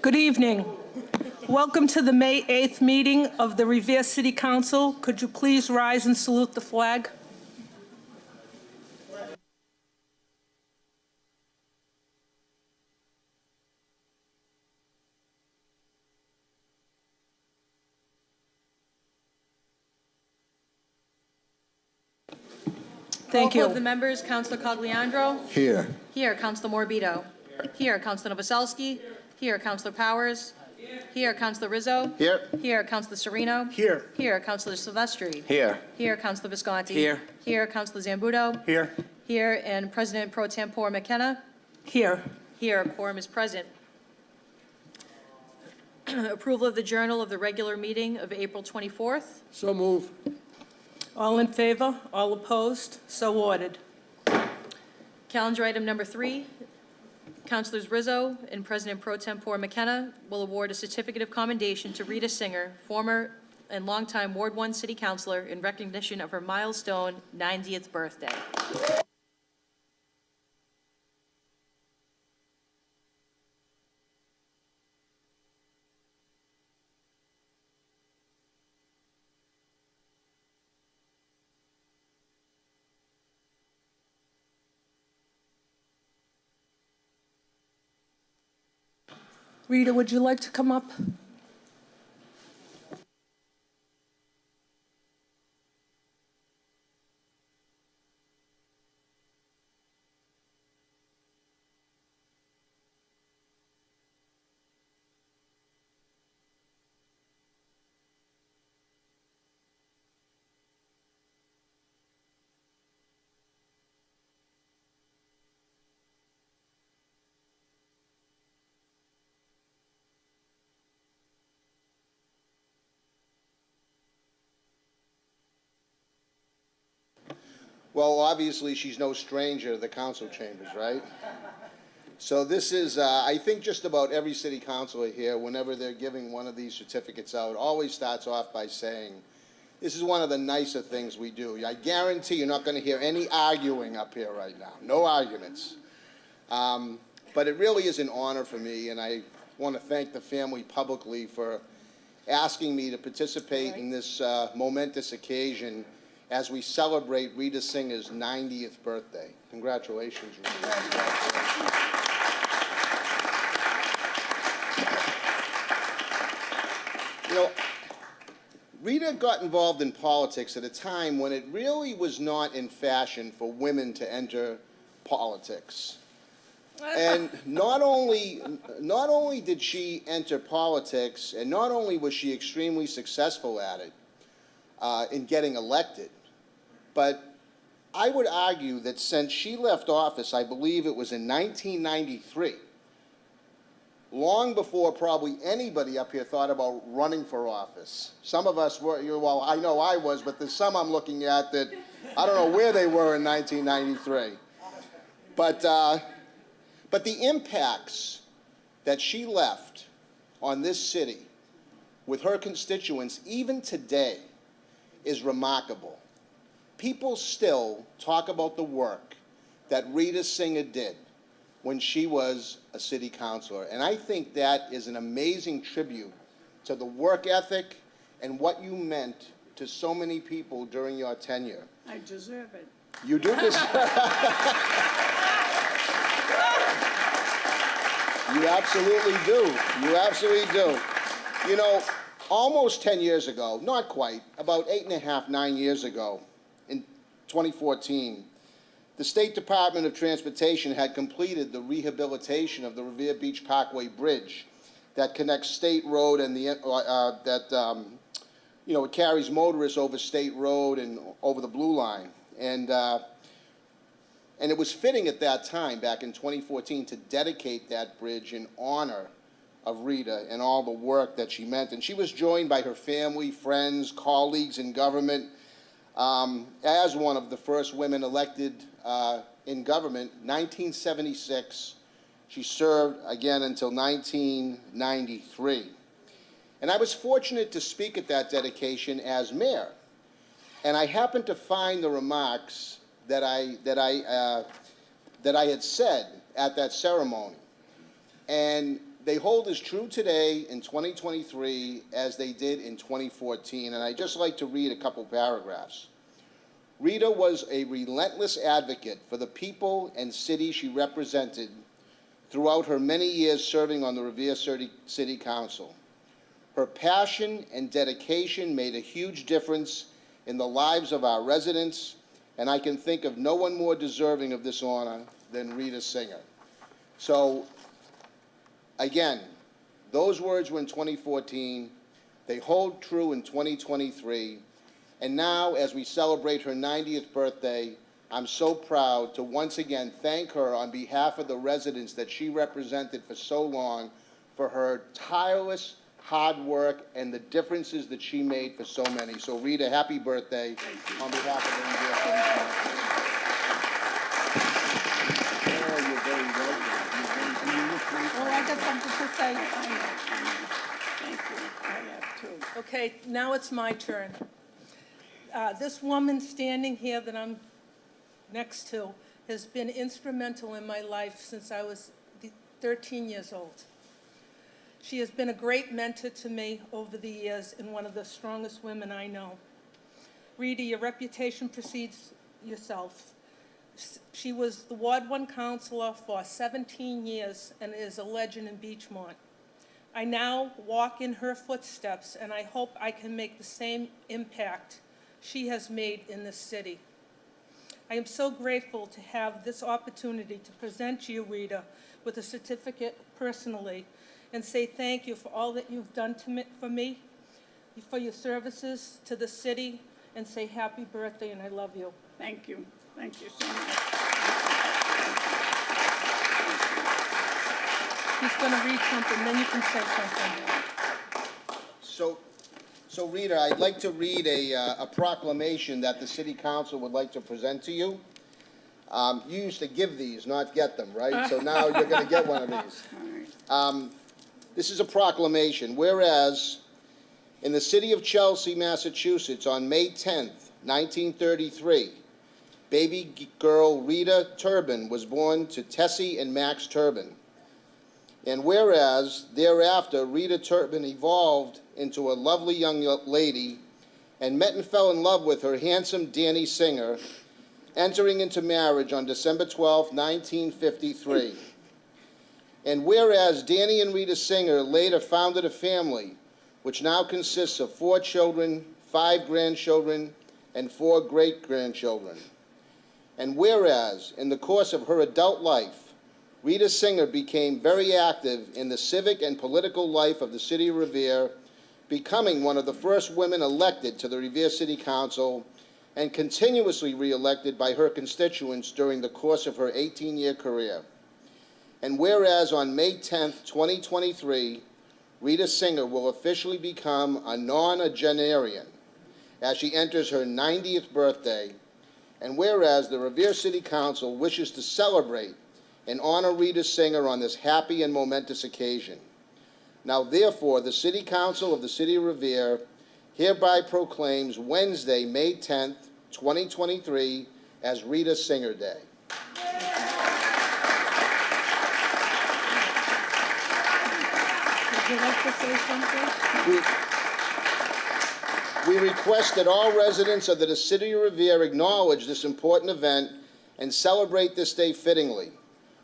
Good evening. Welcome to the May 8th meeting of the Revere City Council. Could you please rise and salute the flag? Thank Roll call of you. the members, Councilor Cogliandro. Here. Here, Councilor Morbido. Here, Councilor Novoselsky. Here, Councilor Powers. Here, Councilor Rizzo. Here. Here, Councilor Sereno. Here. Here, Councilor Silvestri. Here. Here, Councilor Visconti. Here. Here, Councilor Zambuto. Here. Here, and President Pro Tempore McKenna. Here. Here, a quorum is present. Approval of the journal of the regular meeting of April 24th. So move. All in favor? All opposed? So ordered. Calendar item number 3, Councilors Rizzo and President Pro Tempore McKenna will award a certificate of commendation to Rita Singer, former and longtime Ward 1 City Councilor, in recognition of her milestone 90th birthday. Rita, would you like to come up? Well, obviously, she's no stranger to the council chambers, right? So this is, I think just about every city councilor here, whenever they're giving one of these certificates out, always starts off by saying, this is one of the nicer things we do. I guarantee you're not going to hear any arguing up here right now. No arguments. But it really is an honor for me, and I want to thank the family publicly for asking me to participate in this momentous occasion as we celebrate Rita Singer's 90th birthday. Congratulations, Rita. You know, Rita got involved in politics at a time when it really was not in fashion for women to enter politics. And not only did she enter politics, and not only was she extremely successful at it, in getting elected, but I would argue that since she left office, I believe it was in 1993, long before probably anybody up here thought about running for office. Some of us were, well, I know I was, but there's some I'm looking at that I don't know where they were in 1993. But the impacts that she left on this city with her constituents, even today, is remarkable. People still talk about the work that Rita Singer did when she was a city councilor. And I think that is an amazing tribute to the work ethic and what you meant to so many people during your tenure. I deserve it. You do deserve You absolutely do. You absolutely do. You know, almost 10 years ago, not quite, about 8.5, 9 years ago, in 2014, the State Department of Transportation had completed the rehabilitation of the Revere Beach Parkway Bridge that connects State Road and it carries motorists over State Road and over the Blue Line. And it was fitting at that time, back in 2014, to dedicate that bridge in honor of Rita and all the work that she meant. And she was joined by her family, friends, colleagues in government as one of the first women elected in government, 1976. She served again until 1993. And I was fortunate to speak at that dedication as mayor. And I happened to find the remarks that I had said at that ceremony. And they hold as true today in 2023 as they did in 2014, and I'd just like to read a couple paragraphs. Rita was a relentless advocate for the people and city she represented throughout her many years serving on the Revere City Council. Her passion and dedication made a huge difference in the lives of our residents, and I can think of no one more deserving of this honor than Rita Singer. So, again, those words were in 2014. They hold true in 2023. And now, as we celebrate her 90th birthday, I'm so proud to once again thank her on behalf of the residents that she represented for so long for her tireless hard work and the differences that she made for so many. So Rita, happy birthday on behalf of the Revere City Council. Oh, you're very welcome. You look great. Well, I got something to say. Thank you. I have too. Okay, now it's my turn. This woman standing here that I'm next to has been instrumental in my life since I was 13 years old. She has been a great mentor to me over the years and one of the strongest women I know. Rita, your reputation precedes yourself. She was the Ward 1 councilor for 17 years and is a legend in Beachmont. I now walk in her footsteps, and I hope I can make the same impact she has made in this city. I am so grateful to have this opportunity to present you, Rita, with a certificate personally, and say thank you for all that you've done for me, for your services to the city, and say happy birthday, and I love you. Thank you. Thank you so much. He's going to read something, then you can say something. So Rita, I'd like to read a proclamation that the City Council would like to present to you. You used to give these, not get them, right? So now you're going to get one of these. All right. This is a proclamation. Whereas in the city of Chelsea, Massachusetts, on May 10th, 1933, baby girl Rita Turbin was born to Tessie and Max Turbin. And whereas thereafter Rita Turbin evolved into a lovely young lady and met and fell in love with her handsome Danny Singer, entering into marriage on December 12, 1953. And whereas Danny and Rita Singer later founded a family which now consists of 4 children, 5 grandchildren, and 4 great-grandchildren. And whereas in the course of her adult life, Rita Singer became very active in the civic and political life of the city of Revere, becoming one of the first women elected to the Revere City Council and continuously re-elected by her constituents during the course of her 18-year career. And whereas on May 10th, 2023, Rita Singer will officially become a nonagenarian as she enters her 90th birthday, and whereas the Revere City Council wishes to celebrate and honor Rita Singer on this happy and momentous occasion. Now therefore, the City Council of the City of Revere hereby proclaims Wednesday, May 10th, 2023 as Rita Singer Day. Would you like to say something? We request that all residents of the City of Revere acknowledge this important event and celebrate this day fittingly.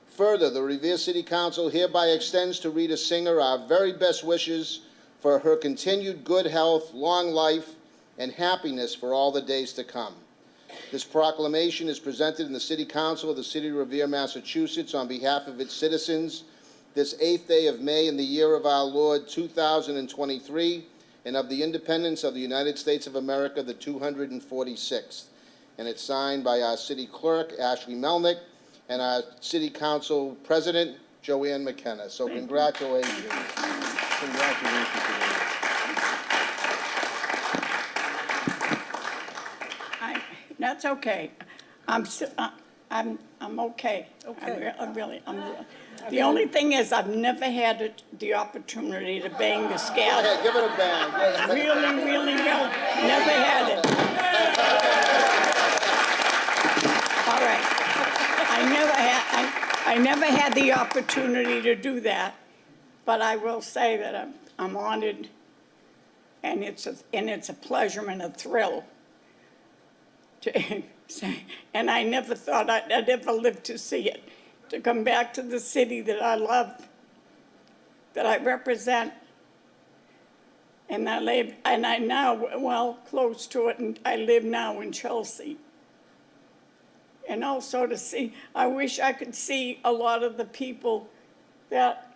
Further, the Revere City Council hereby extends to Rita Singer our very best wishes for her continued good health, long life, and happiness for all the days to come. This proclamation is presented in the City Council of the City of Revere, Massachusetts, on behalf of its citizens, this 8th day of May in the year of our Lord 2023, and of the independence of the United States of America, the 246th. And it's signed by our City Clerk, Ashley Melnick, and our City Council President, Joanne McKenna. So congratulations. Congratulations to you. That's okay. I'm okay. Okay. I'm really. The only thing is, I've never had the opportunity to bang the Go scale. ahead, give it a bang. Really well. Never had it. All right. I never had the opportunity to do that, But I will say that I'm honored, and it's a pleasure and a thrill to say, and I never thought I'd ever live to see it, to come back to the city that I love, that I represent, and I now, well, close to it, and I live now in Chelsea. And also to see, I wish I could see a lot of the people that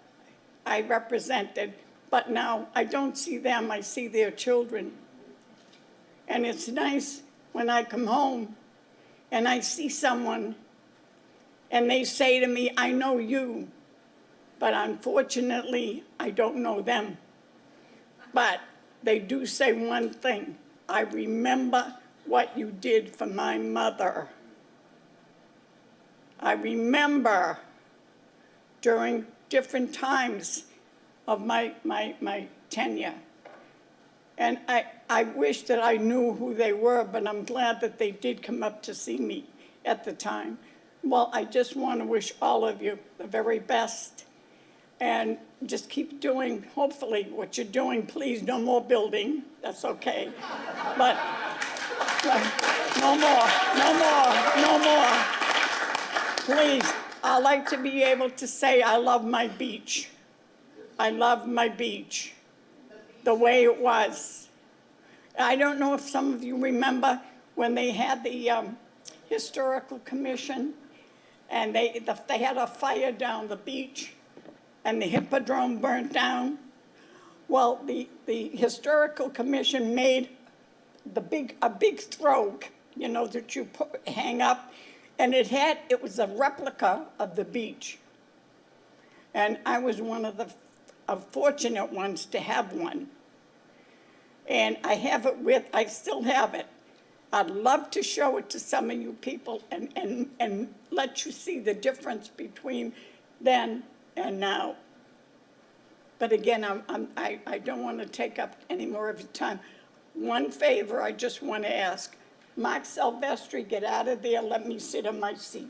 I represented, but now I don't see them, I see their children. And it's nice when I come home and I see someone and they say to me, I know you, but unfortunately, I don't know them. But they do say one thing, I remember what you did for my mother. I remember during different times of my tenure. And I wish that I knew who they were, but I'm glad that they did come up to see me at the time. Well, I just want to wish all of you the very best. And just keep doing, hopefully, what you're doing. Please, no more building. That's okay. But no more, no more, no more. Please, I like to be able to say I love my beach. I love my beach, the way it was. I don't know if some of you remember when they had the Historical Commission and they had a fire down the beach and the Hippodrome burnt down. Well, the Historical Commission made a big throw, you know, that you hang up, and it was a replica of the beach. And I was one of the fortunate ones to have one. And I still have it. I'd love to show it to some of you people and let you see the difference between then and now. But again, I don't want to take up any more of your time. One favor I just want to ask. Mark Silvestri, get out of there, let me sit in my seat.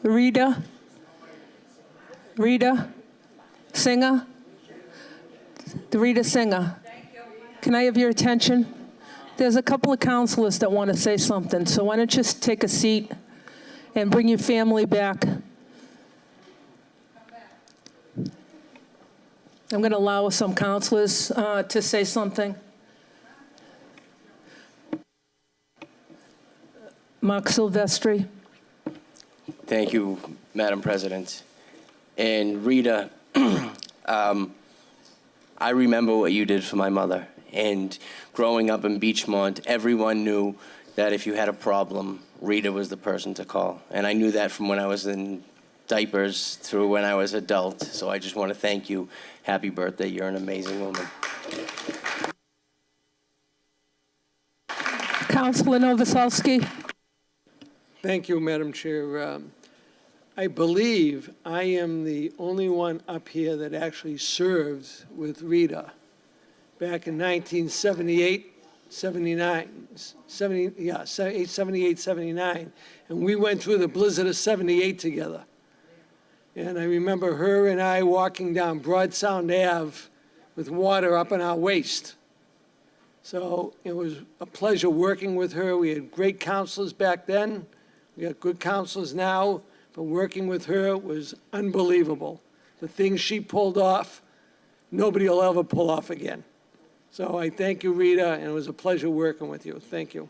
Rita? Rita Singer? Rita Singer. Can I have your attention? There's a couple of counselors that want to say something, so why don't you just take a seat and bring your family back. I'm going to allow some counselors to say something. Mark Silvestri. Thank you, Madam President. And Rita, I remember what you did for my mother. And growing up in Beachmont, everyone knew that if you had a problem, Rita was the person to call. And I knew that from when I was in diapers through when I was adult. So I just want to thank you. Happy birthday. You're an amazing woman. Councilor Novoselsky. Thank you, Madam Chair. I believe I am the only one up here that actually served with Rita back in 1978, 79, 78, 79. And we went through the blizzard of 78 together. And I remember her and I walking down Broad Sound Ave with water up in our waist. So it was a pleasure working with her. We had great counselors back then. We got good counselors now, but working with her was unbelievable. The things she pulled off, nobody will ever pull off again. So I thank you, Rita, and it was a pleasure working with you. Thank you.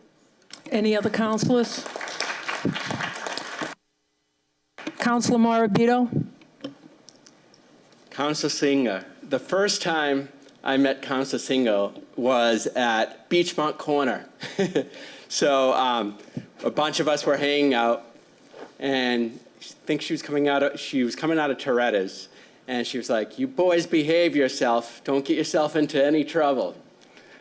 Any other counselors? Councilor Morabito. Councilor Singer. The first time I met Councilor Singer was at Beachmont Corner. So a bunch of us were hanging out, and I think she was coming out of Toretta's, and she was like, "You boys behave yourself. Don't get yourself into any trouble."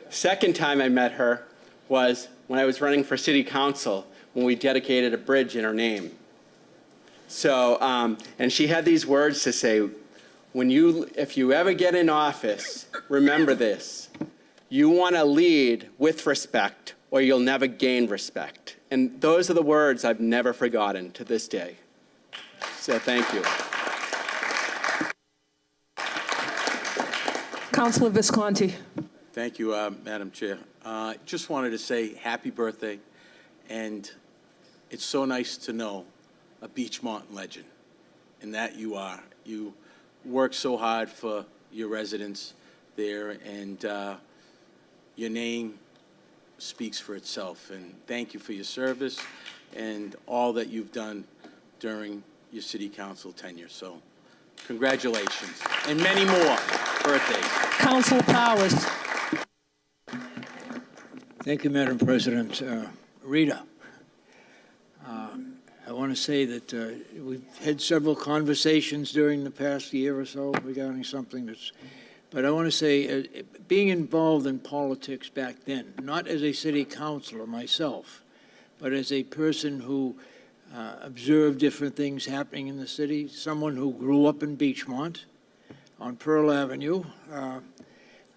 Second time I met her was when I was running for city council, when we dedicated a bridge in her name. So, and she had these words to say, if you ever get in office, remember this. You want to lead with respect, or you'll never gain respect. And those are the words I've never forgotten to this day. So thank you. Councilor Visconti. Thank you, Madam Chair. Just wanted to say happy birthday, and it's so nice to know a Beachmont legend, and that you are. You work so hard for your residents there, and your name speaks for itself. And thank you for your service and all that you've done during your city council tenure. So congratulations, and many more birthdays. Councilor Powers. Thank you, Madam President. Rita, I want to say that we've had several conversations during the past year or so regarding something that's, but I want to say being involved in politics back then, not as a city councilor myself, but as a person who observed different things happening in the city, someone who grew up in Beachmont on Pearl Avenue,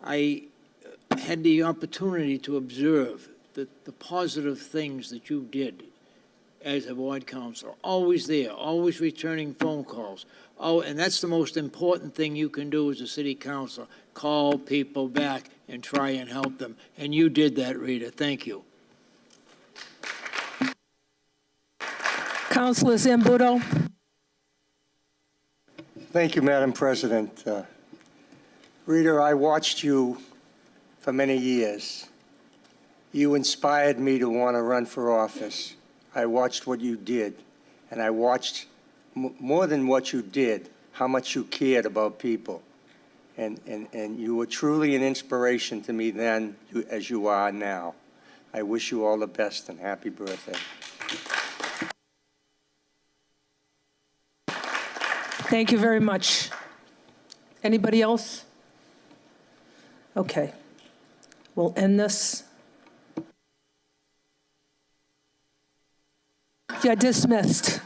I had the opportunity to observe the positive things that you did as a ward councilor. Always there, always returning phone calls. Oh, and that's the most important thing you can do as a city councilor, call people back and try and help them. And you did that, Rita. Thank you. Councilor Zambudo. Thank you, Madam President. Rita, I watched you for many years. You inspired me to want to run for office. I watched what you did, and I watched more than what you did, how much you cared about people. And you were truly an inspiration to me then, as you are now. I wish you all the best and happy birthday. Thank you very much. Anybody else? Okay. We'll end this. You're dismissed.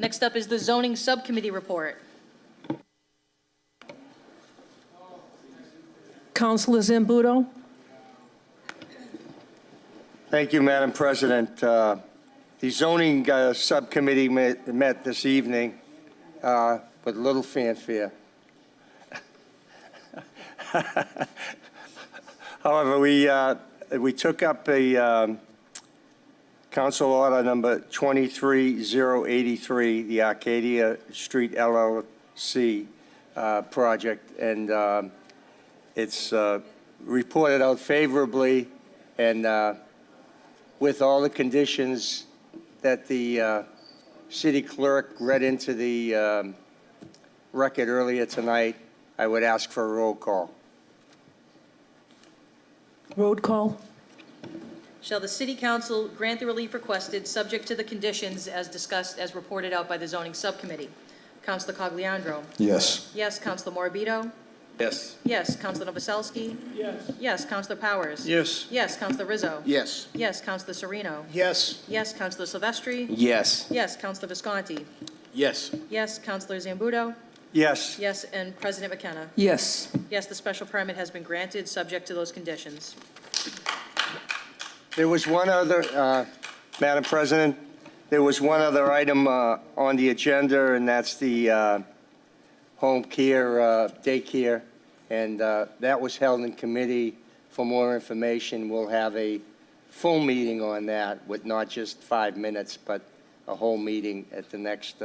Next up is the zoning subcommittee report. Councilor Zambudo? Thank you, Madam President. The zoning subcommittee met this evening with little fanfare. However, we took up a council order number 23083, the Arcadia Street LLC project, and it's reported out favorably and with all the conditions that the city clerk read into the record earlier tonight. I would ask for a roll call. Roll call? Shall the city council grant the relief requested, subject to the conditions as discussed, as reported out by the zoning subcommittee? Councilor Cogliandro? Yes. Yes. Councilor Morabito? Yes. Yes. Councilor Novoselsky? Yes. Yes. Councilor Powers? Yes. Yes. Councilor Rizzo? Yes. Yes. Councilor Sereno? Yes. Yes. Councilor Silvestri? Yes. Yes. Councilor Visconti? Yes. Yes. Councilor Zambudo? Yes. Yes. And President McKenna? Yes. Yes, the special permit has been granted, subject to those conditions. There was one other, Madam President, there was one other item on the agenda, and that's the home care, daycare, and that was held in committee. For more information, we'll have a full meeting on that with not just 5 minutes, but a whole meeting at the next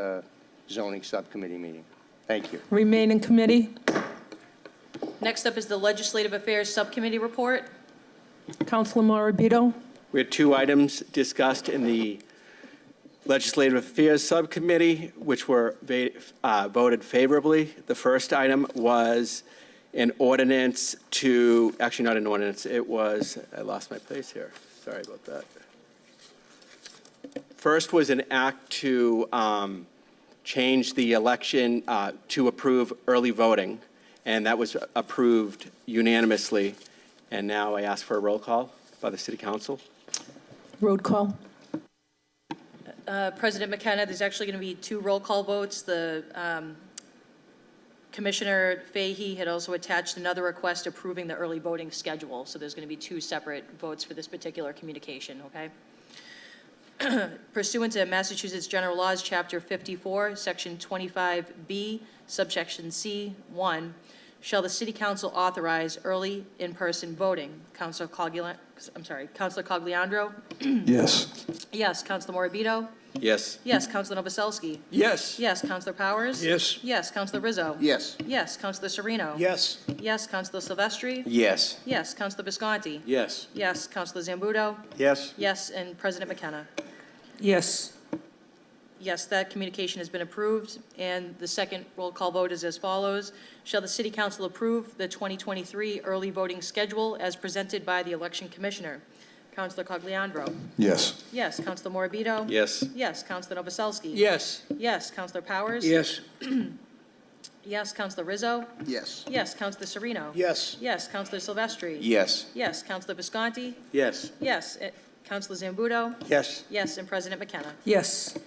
zoning subcommittee meeting. Thank you. Remain in committee? Next up is the Legislative Affairs Subcommittee report. Councilor Morabito? We had two items discussed in the Legislative Affairs Subcommittee, which were voted favorably. The first item was an ordinance to, actually not an ordinance, it was, I lost my place here. Sorry about that. First was an act to change the election to approve early voting, and that was approved unanimously. And now I ask for a roll call by the City Council. Roll call? President McKenna, there's actually going to be two roll call votes. The Commissioner Fahey had also attached another request approving the early voting schedule, so there's going to be two separate votes for this particular communication, okay? Pursuant to Massachusetts General Laws, Chapter 54, Section 25B, subsection C1, shall the City Council authorize early in-person voting? Councilor Cogliandro? Yes. Yes. Councilor Morabito? Yes. Yes. Councilor Novoselsky? Yes. Yes. Councilor Powers? Yes. Yes. Councilor Rizzo? Yes. Yes. Councilor Sereno? Yes. Yes. Councilor Silvestri? Yes. Yes. Councilor Visconti? Yes. Yes. Councilor Zambudo? Yes. Yes. And President McKenna? Yes. Yes, that communication has been approved. And the second roll call vote is as follows. Shall the City Council approve the 2023 early voting schedule as presented by the Election Commissioner? Councilor Cogliandro? Yes. Yes. Councilor Morabito? Yes. Yes. Councilor Novoselsky? Yes. Yes. Councilor Powers? Yes. Yes. Councilor Rizzo? Yes. Yes. Councilor Sereno? Yes. Yes. Councilor Silvestri? Yes. Yes. Councilor Visconti? Yes. Yes. Councilor Zambudo? Yes. Yes. And President McKenna? Yes.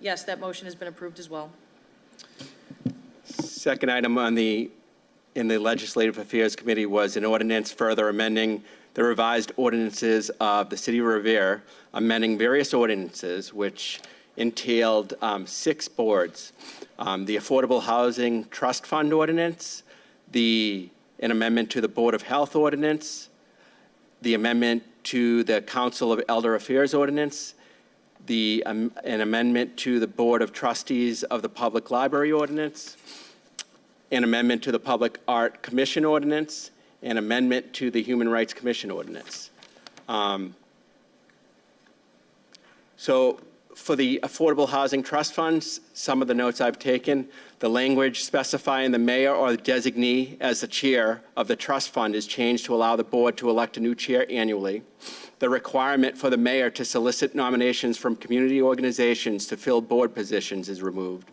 Yes, that motion has been approved as well. Second item in the Legislative Affairs Committee was an ordinance further amending the revised ordinances of the City of Revere, amending various ordinances which entailed 6 boards. The Affordable Housing Trust Fund Ordinance, an amendment to the Board of Health Ordinance, the amendment to the Council of Elder Affairs Ordinance, an amendment to the Board of Trustees of the Public Library Ordinance, an amendment to the Public Art Commission Ordinance, an amendment to the Human Rights Commission Ordinance. So for the Affordable Housing Trust Funds, some of the notes I've taken, the language specifying the mayor or the designee as the chair of the trust fund is changed to allow the board to elect a new chair annually. The requirement for the mayor to solicit nominations from community organizations to fill board positions is removed.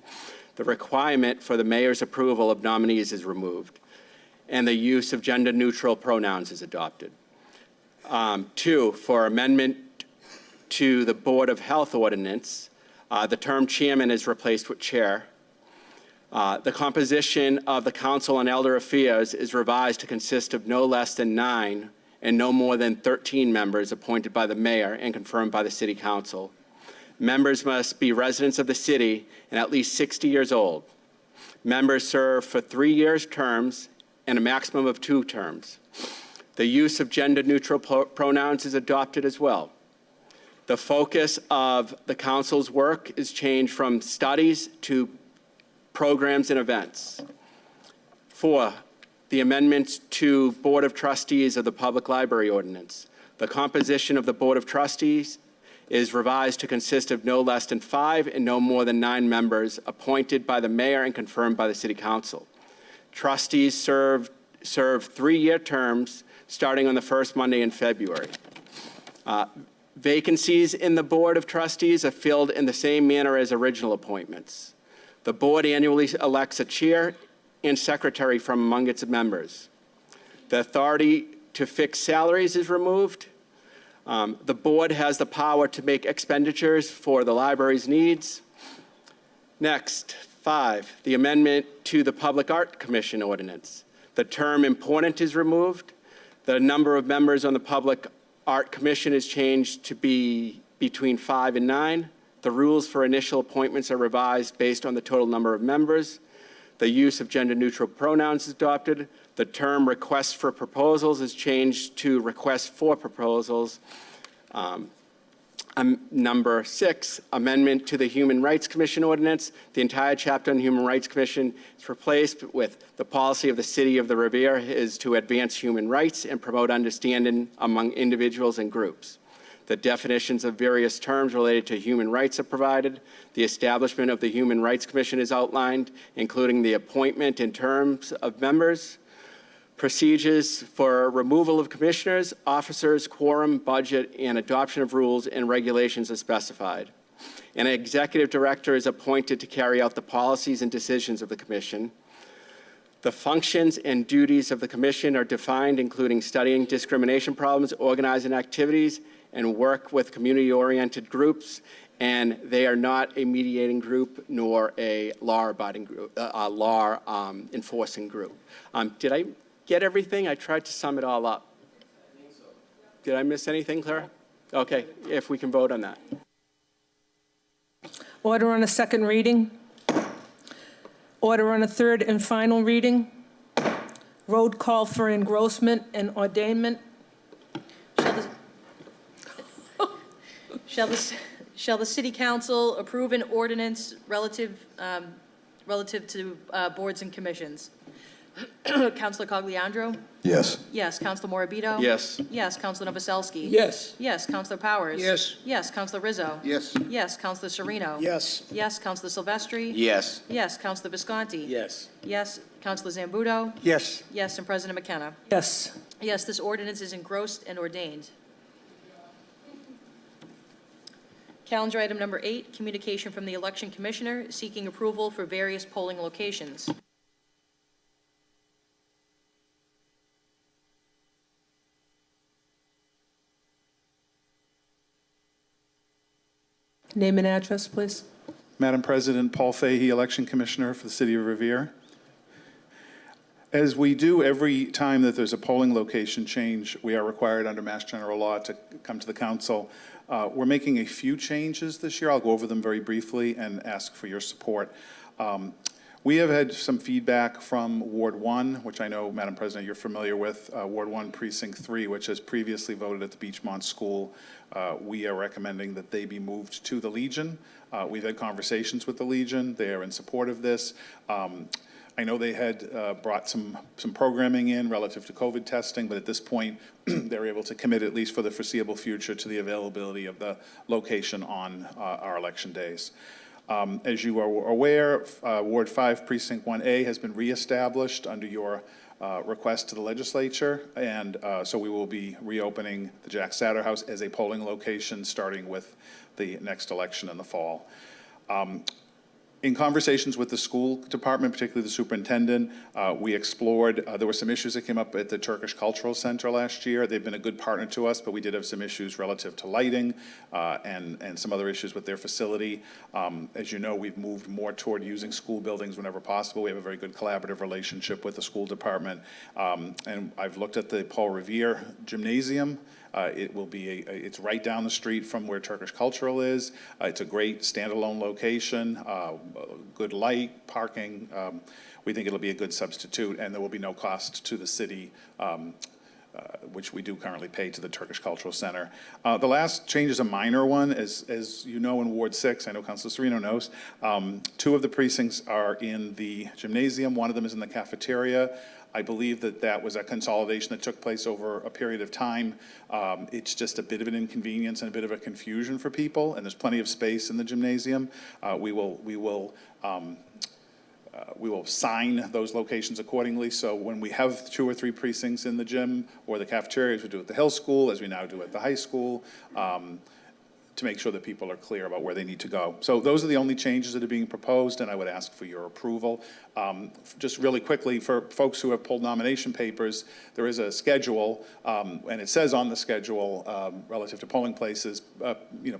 The requirement for the mayor's approval of nominees is removed. And the use of gender-neutral pronouns is adopted. 2, for amendment to the Board of Health Ordinance, The term chairman is replaced with chair. The composition of the Council on Elder Affairs is revised to consist of no less than 9 and no more than 13 members appointed by the mayor and confirmed by the city council. Members must be residents of the city and at least 60 years old. Members serve for 3-year terms and a maximum of 2 terms. The use of gender-neutral pronouns is adopted as well. The focus of the council's work is changed from studies to programs and events. 4, the amendments to Board of Trustees of the Public Library Ordinance. The composition of the Board of Trustees is revised to consist of no less than 5 and no more than 9 members appointed by the mayor and confirmed by the city council. Trustees serve 3-year terms starting on the first Monday in February. Vacancies in the Board of Trustees are filled in the same manner as original appointments. The board annually elects a chair and secretary from among its members. The authority to fix salaries is removed. The board has the power to make expenditures for the library's needs. Next, 5, the amendment to the Public Art Commission ordinance. The term important is removed. The number of members on the Public Art Commission is changed to be between 5 and 9. The rules for initial appointments are revised based on the total number of members. The use of gender-neutral pronouns is adopted. The term requests for proposals is changed to requests for proposals. Number 6, amendment to the Human Rights Commission ordinance. The entire chapter on Human Rights Commission is replaced with the policy of the city of the Revere is to advance human rights and promote understanding among individuals and groups. The definitions of various terms related to human rights are provided. The establishment of the Human Rights Commission is outlined, including the appointment and terms of members, procedures for removal of commissioners, officers, quorum, budget, and adoption of rules and regulations are specified. An executive director is appointed to carry out the policies and decisions of the commission. The functions and duties of the commission are defined, including studying discrimination problems, organizing activities, and work with community-oriented groups, and they are not a mediating group nor a law-abiding group, enforcing group. Did I get everything? I tried to sum it all up. I think so. Did I miss anything, Clara? Okay, if we can vote on that. Order on a second reading. Order on a third and final reading. Road call for engrossment and ordainment. Shall the city council approve an ordinance relative to boards and commissions? Councilor Cogliandro? Yes. Yes. Councilor Morabito? Yes. Yes. Councilor Novoselsky? Yes. Yes. Councilor Powers? Yes. Yes. Councilor Rizzo? Yes. Yes. Councilor Sereno? Yes. Yes. Councilor Silvestri? Yes. Yes. Councilor Visconti? Yes. Yes. Councilor Zambudo? Yes. Yes. And President McKenna? Yes. Yes, this ordinance is engrossed and ordained. Calendar item number 8, communication from the Election Commissioner seeking approval for various polling locations. Name and address, please. Madam President, Paul Fahey, Election Commissioner for the City of Revere. As we do every time that there's a polling location change, we are required under Mass General Law to come to the council. We're making a few changes this year. I'll go over them very briefly and ask for your support. We have had some feedback from Ward 1, which I know, Madam President, you're familiar with, Ward 1, Precinct 3, which has previously voted at the Beachmont School. We are recommending that they be moved to the Legion. We've had conversations with the Legion. They are in support of this. I know they had brought some programming in relative to COVID testing, but at this point, they're able to commit, at least for the foreseeable future, to the availability of the location on our election days. As you are aware, Ward 5, Precinct 1A has been reestablished under your request to the legislature, and so we will be reopening the Jack Satter House as a polling location starting with the next election in the fall. In conversations with the school department, particularly the superintendent, we explored, there were some issues that came up at the Turkish Cultural Center last year. They've been a good partner to us, but we did have some issues relative to lighting and some other issues with their facility. As you know, we've moved more toward using school buildings whenever possible. We have a very good collaborative relationship with the school department. And I've looked at the Paul Revere Gymnasium. It will be it's right down the street from where Turkish Cultural is. It's a great standalone location, good light, parking. We think it'll be a good substitute, and there will be no cost to the city, which we do currently pay to the Turkish Cultural Center. The last change is a minor one. As you know, in Ward 6, I know Councilor Serino knows, 2 of the precincts are in the gymnasium. One of them is in the cafeteria. I believe that was a consolidation that took place over a period of time. It's just a bit of an inconvenience and a bit of a confusion for people, and there's plenty of space in the gymnasium. We will sign those locations accordingly, so when we have 2 or 3 precincts in the gym or the cafeteria, as we do at the Hill School, as we now do at the high school, to make sure that people are clear about where they need to go. So those are the only changes that are being proposed, and I would ask for your approval. Just really quickly, for folks who have pulled nomination papers, there is a schedule, and it says on the schedule, relative to polling places,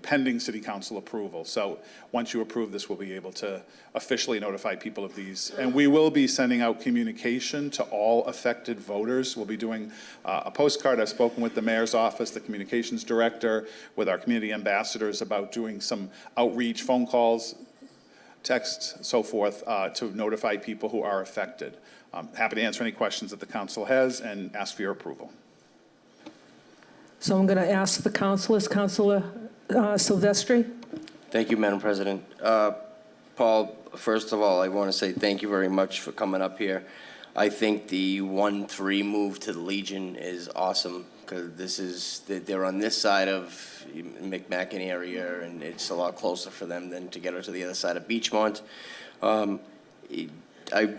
pending city council approval. So once you approve this, we'll be able to officially notify people of these. And we will be sending out communication to all affected voters. We'll be doing a postcard. I've spoken with the mayor's office, the communications director, with our community ambassadors about doing some outreach, phone calls, texts, so forth, to notify people who are affected. I'm happy to answer any questions that the council has and ask for your approval. So I'm going to ask the councilors, Councilor Silvestri. Thank you, Madam President. Paul, first of all, I want to say thank you very much for coming up here. I think the 1-3 move to the Legion is awesome, because they're on this side of McMacken area, and it's a lot closer for them than to get her to the other side of Beachmont.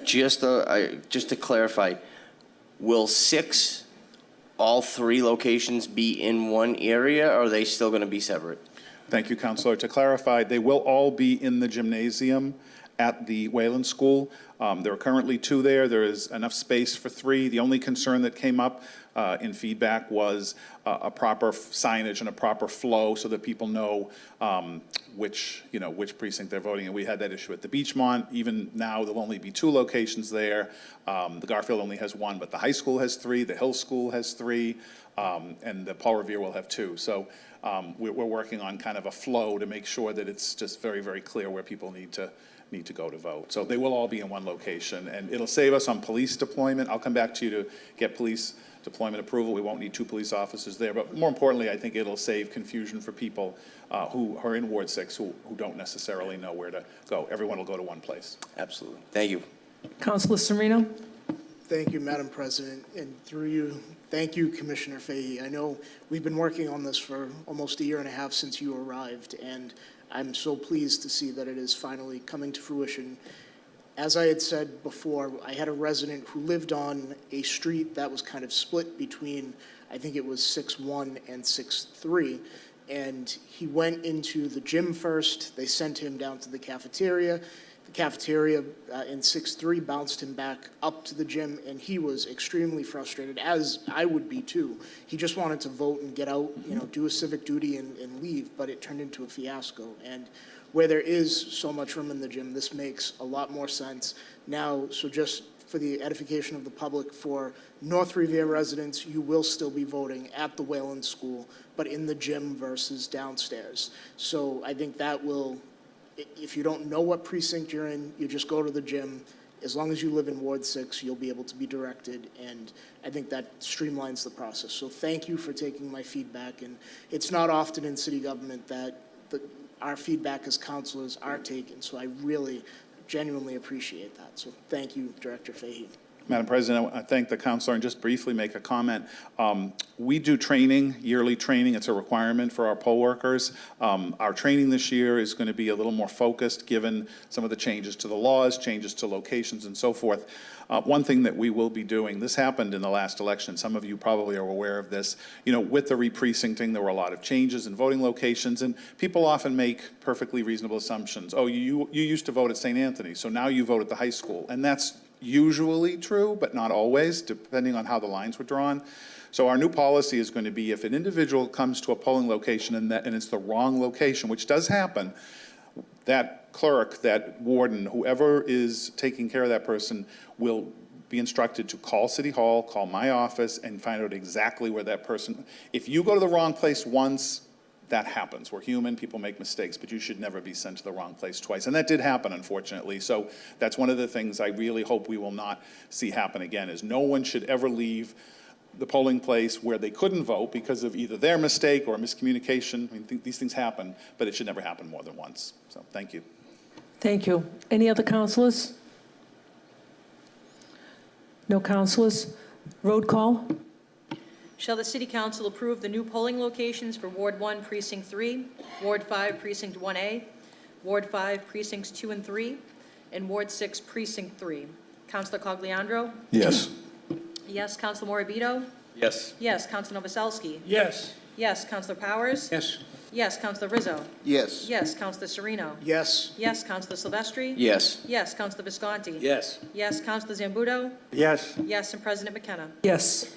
Just to clarify, will 6, all 3 locations be in one area, or are they still going to be separate? Thank you, Councilor. To clarify, they will all be in the gymnasium at the Wayland School. There are currently 2 there. There is enough space for 3. The only concern that came up in feedback was a proper signage and a proper flow so that people know which precinct they're voting in. We had that issue at the Beachmont. Even now, there'll only be 2 locations there. The Garfield only has 1, but the high school has 3, the Hill School has 3, and the Paul Revere will have 2. So we're working on kind of a flow to make sure that it's just very, very clear where people need to go to vote. So they will all be in one location, and it'll save us on police deployment. I'll come back to you to get police deployment approval. We won't need 2 police officers there, but more importantly, I think it'll save confusion for people who are in Ward 6 who don't necessarily know where to go. Everyone will go to one place. Absolutely. Thank you. Councilor Serino. Thank you, Madam President, and through you, thank you, Commissioner Fahey. I know we've been working on this for almost a year and a half since you arrived, and I'm so pleased to see that it is finally coming to fruition. As I had said before, I had a resident who lived on a street that was kind of split between, I think it was 6-1 and 6-3, and he went into the gym first. They sent him down to the cafeteria. The cafeteria in 6-3 bounced him back up to the gym, and he was extremely frustrated, as I would be too. He just wanted to vote and get out, do a civic duty and leave, but it turned into a fiasco. And where there is so much room in the gym, this makes a lot more sense now. So just for the edification of the public, for North Revere residents, you will still be voting at the Wayland School, but in the gym versus downstairs. So I think that will, if you don't know what precinct you're in, you just go to the gym. As long as you live in Ward 6, you'll be able to be directed, and I think that streamlines the process. So thank you for taking my feedback, and it's not often in city government that our feedback as councilors are taken, so I really genuinely appreciate that. So thank you, Director Fahey. Madam President, I thank the counselor and just briefly make a comment. We do training, yearly training. It's a requirement for our poll workers. Our training this year is going to be a little more focused given some of the changes to the laws, changes to locations and so forth. One thing that we will be doing, this happened in the last election, some of you probably are aware of this, with the re-precincting, there were a lot of changes in voting locations, and people often make perfectly reasonable assumptions. Oh, you used to vote at St. Anthony, so now you vote at the high school. And that's usually true, but not always, depending on how the lines were drawn. So our new policy is going to be if an individual comes to a polling location and it's the wrong location, which does happen, that clerk, that warden, whoever is taking care of that person will be instructed to call City Hall, call my office, and find out exactly where that person, if you go to the wrong place once, that happens. We're human, people make mistakes, but you should never be sent to the wrong place twice. And that did happen, unfortunately. So that's one of the things I really hope we will not see happen again, is no one should ever leave the polling place where they couldn't vote because of either their mistake or miscommunication. I mean, these things happen, but it should never happen more than once. So thank you. Thank you. Any other councilors? No councilors? Road call? Shall the City Council approve the new polling locations for Ward 1, Precinct 3, Ward 5, Precinct 1A, Ward 5, Precincts 2 and 3, and Ward 6, Precinct 3? Councilor Cogliandro? Yes. Yes. Councilor Morabito? Yes. Yes. Councilor Novoselsky? Yes. Yes. Councilor Powers? Yes. Yes. Councilor Rizzo? Yes. Yes. Councilor Sereno? Yes. Yes. Councilor Silvestri? Yes. Yes. Councilor Visconti? Yes. Yes. Councilor Zambudo? Yes. Yes. And President McKenna? Yes.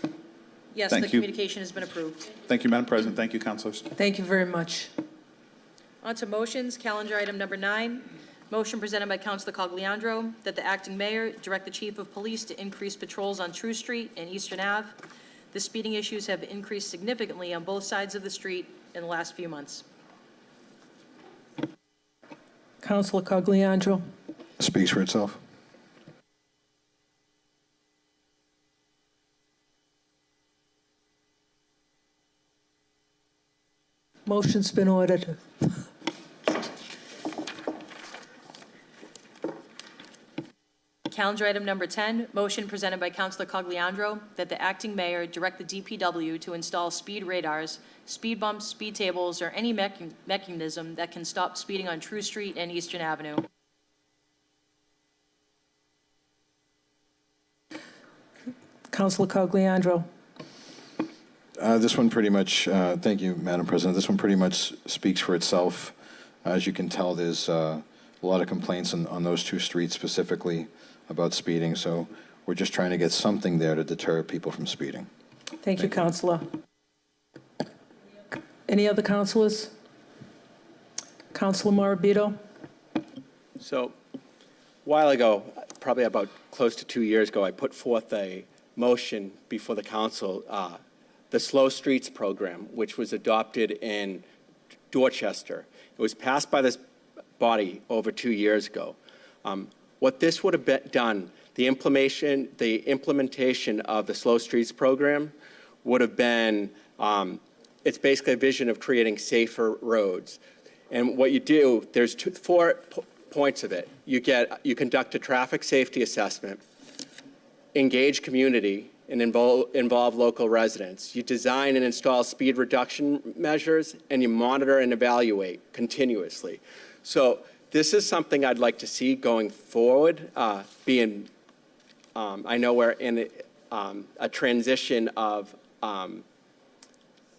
Yes, Thank the you. communication has been approved. Thank you, Madam President. Thank you, councilors. Thank you very much. On to motions, calendar item number 9. Motion presented by Councilor Cogliandro that the acting mayor direct the chief of police to increase patrols on True Street and Eastern Ave. The speeding issues have increased significantly on both sides of the street in the last few months. Councilor Cogliandro. Speaks for itself. Motion's been ordered. Calendar item number 10, motion presented by Councilor Cogliandro that the acting mayor direct the DPW to install speed radars, speed bumps, speed tables, or any mechanism that can stop speeding on True Street and Eastern Avenue. Councilor Cogliandro. This one pretty much, thank you, Madam President. This one pretty much speaks for itself. As you can tell, there's a lot of complaints on those two streets specifically about speeding, so we're just trying to get something there to deter people from speeding. Thank you, Councilor. Any other councilors? Councilor Morabito? So, a while ago, probably about close to 2 years ago, I put forth a motion before the council, the Slow Streets program, which was adopted in Dorchester. It was passed by this body over 2 years ago. What this would have done, the implementation of the Slow Streets program would have been, it's basically a vision of creating safer roads. And what you do, there's 4 points of it. You conduct a traffic safety assessment, engage community, and involve local residents. You design and install speed reduction measures, and you monitor and evaluate continuously. So this is something I'd like to see going forward, I know we're in a transition of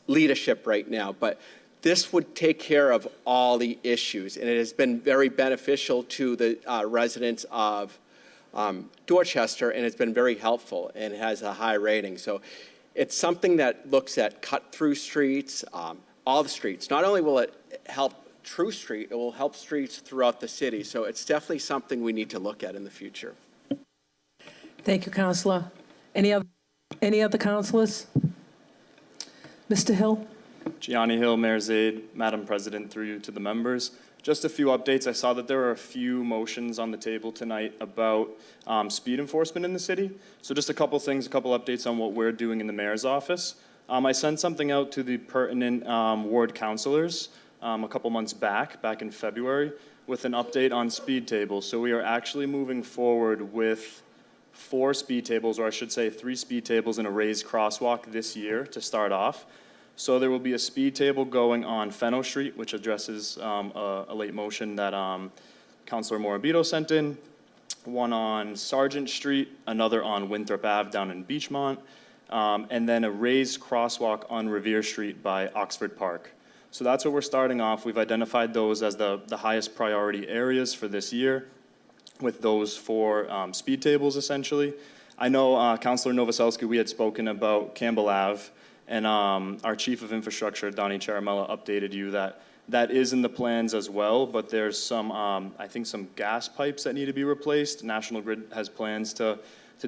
leadership right now, but this would take care of all the issues, and it has been very beneficial to the residents of Dorchester, and it's been very helpful and has a high rating. So it's something that looks at cut-through streets, all the streets. Not only will it help True Street, it will help streets throughout the city. So it's definitely something we need to look at in the future. Thank you, Councilor. Any other councilors? Mr. Hill? Gianni Hill, Mayor's Aide. Madam President, through you to the members. Just a few updates. I saw that there were a few motions on the table tonight about speed enforcement in the city. So just a couple things, a couple updates on what we're doing in the mayor's office. I sent something out to the pertinent ward councilors a couple months back in February, with an update on speed tables. So we are actually moving forward with 4 speed tables, or I should say 3 speed tables and a raised crosswalk this year to start off. So there will be a speed table going on Fenno Street, which addresses a late motion that Councilor Morabito sent in, one on Sargent Street, another on Winthrop Ave down in Beachmont, and then a raised crosswalk on Revere Street by Oxford Park. So that's what we're starting off. We've identified those as the highest priority areas for this year, with those 4 speed tables essentially. I know Councilor Novoselsky, we had spoken about Campbell Ave, and our Chief of Infrastructure, Donnie Charamella, updated you that that is in the plans as well, but there's some, I think some gas pipes that need to be replaced. National Grid has plans to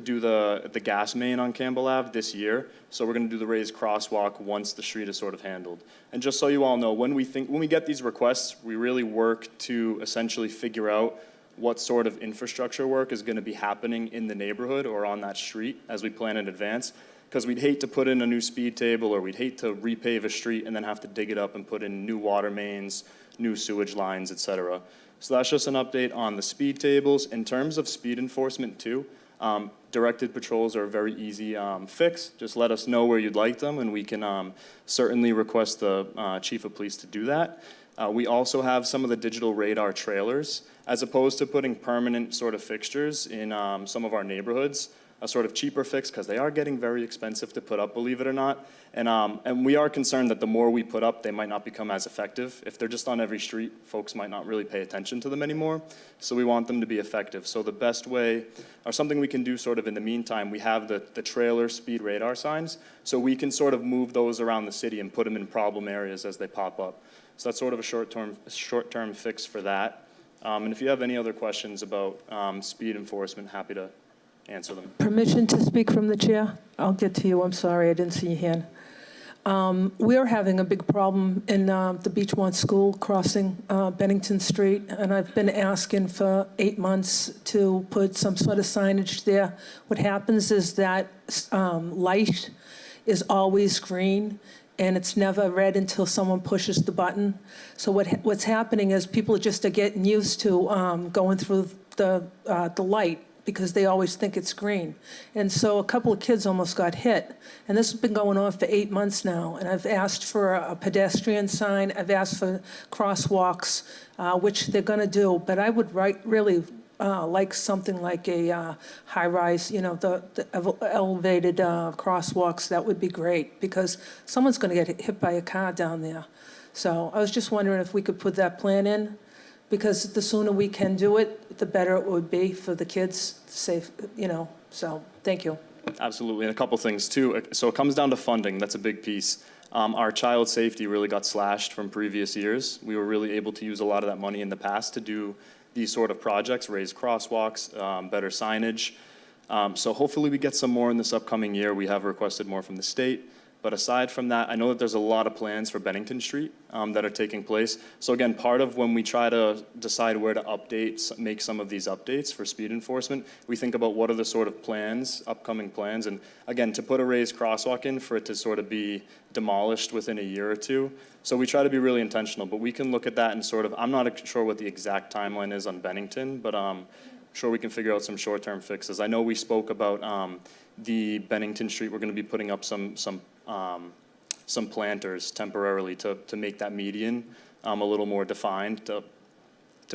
do the gas main on Campbell Ave this year. So we're gonna do the raised crosswalk once the street is sort of handled. And just so you all know, when we get these requests, we really work to essentially figure out what sort of infrastructure work is gonna be happening in the neighborhood or on that street as we plan in advance. Because we'd hate to put in a new speed table, or we'd hate to repave a street and then have to dig it up and put in new water mains, new sewage lines, et cetera. So that's just an update on the speed tables. In terms of speed enforcement too, directed patrols are a very easy fix. Just let us know where you'd like them, and we can certainly request the Chief of Police to do that. We also have some of the digital radar trailers, as opposed to putting permanent sort of fixtures in some of our neighborhoods. A sort of cheaper fix, because they are getting very expensive to put up, believe it or not. And we are concerned that the more we put up, they might not become as effective. If they're just on every street, folks might not really pay attention to them anymore. So we want them to be effective. So the best way, or something we can do sort of in the meantime, we have the trailer speed radar signs. So we can sort of move those around the city and put them in problem areas as they pop up. So that's sort of a short-term fix for that. And if you have any other questions about speed enforcement, happy to answer them. Permission to speak from the chair? I'll get to you, I'm sorry, I didn't see your hand. We're having a big problem in the Beachmont School crossing Bennington Street, and I've been asking for 8 months to put some sort of signage there. What happens is that light is always green, and it's never red until someone pushes the button. So what's happening is people just are getting used to going through the light, because they always think it's green. And so a couple of kids almost got hit. And this has been going on for 8 months now. And I've asked for a pedestrian sign, I've asked for crosswalks, which they're gonna do. But I would really like something like a high-rise, the elevated crosswalks. That would be great, because someone's gonna get hit by a car down there. So I was just wondering if we could put that plan in, because the sooner we can do it, the better it would be for the kids, safe, so thank you. Absolutely, and a couple things too. So it comes down to funding, that's a big piece. Our child safety really got slashed from previous years. We were really able to use a lot of that money in the past to do these sort of projects, raise crosswalks, better signage. So hopefully we get some more in this upcoming year. We have requested more from the state. But aside from that, I know that there's a lot of plans for Bennington Street that are taking place. So again, part of when we try to decide where to make some of these updates for speed enforcement, we think about what are the sort of plans, upcoming plans. And again, to put a raised crosswalk in for it to sort of be demolished within a year or two. So we try to be really intentional, but we can look at that and sort of, I'm not sure what the exact timeline is on Bennington, but I'm sure we can figure out some short-term fixes. I know we spoke about the Bennington Street, we're gonna be putting up some planters temporarily to make that median a little more defined to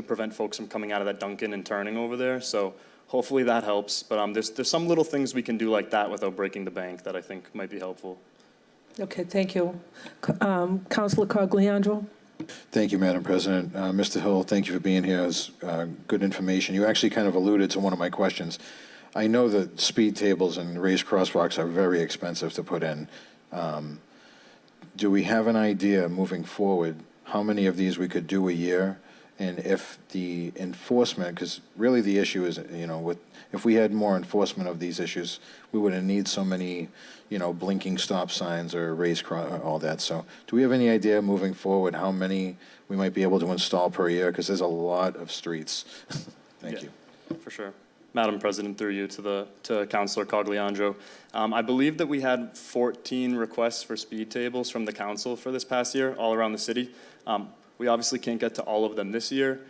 prevent folks from coming out of that Dunkin' and turning over there. So hopefully that helps. But there's some little things we can do like that without breaking the bank that I think might be helpful. Okay, thank you. Councilor Cogliandro? Thank you, Madam President. Mr. Hill, thank you for being here. It's good information. You actually kind of alluded to one of my questions. I know that speed tables and raised crosswalks are very expensive to put in. Do we have an idea moving forward how many of these we could do a year? And if the enforcement, because really the issue is, if we had more enforcement of these issues, we wouldn't need so many, blinking stop signs or raised all that. So do we have any idea moving forward how many we might be able to install per year? Because there's a lot of streets. Thank you. For sure. Madam President, through you to Councilor Cogliandro. I believe that we had 14 requests for speed tables from the council for this past year, all around the city. We obviously can't get to all of them this year,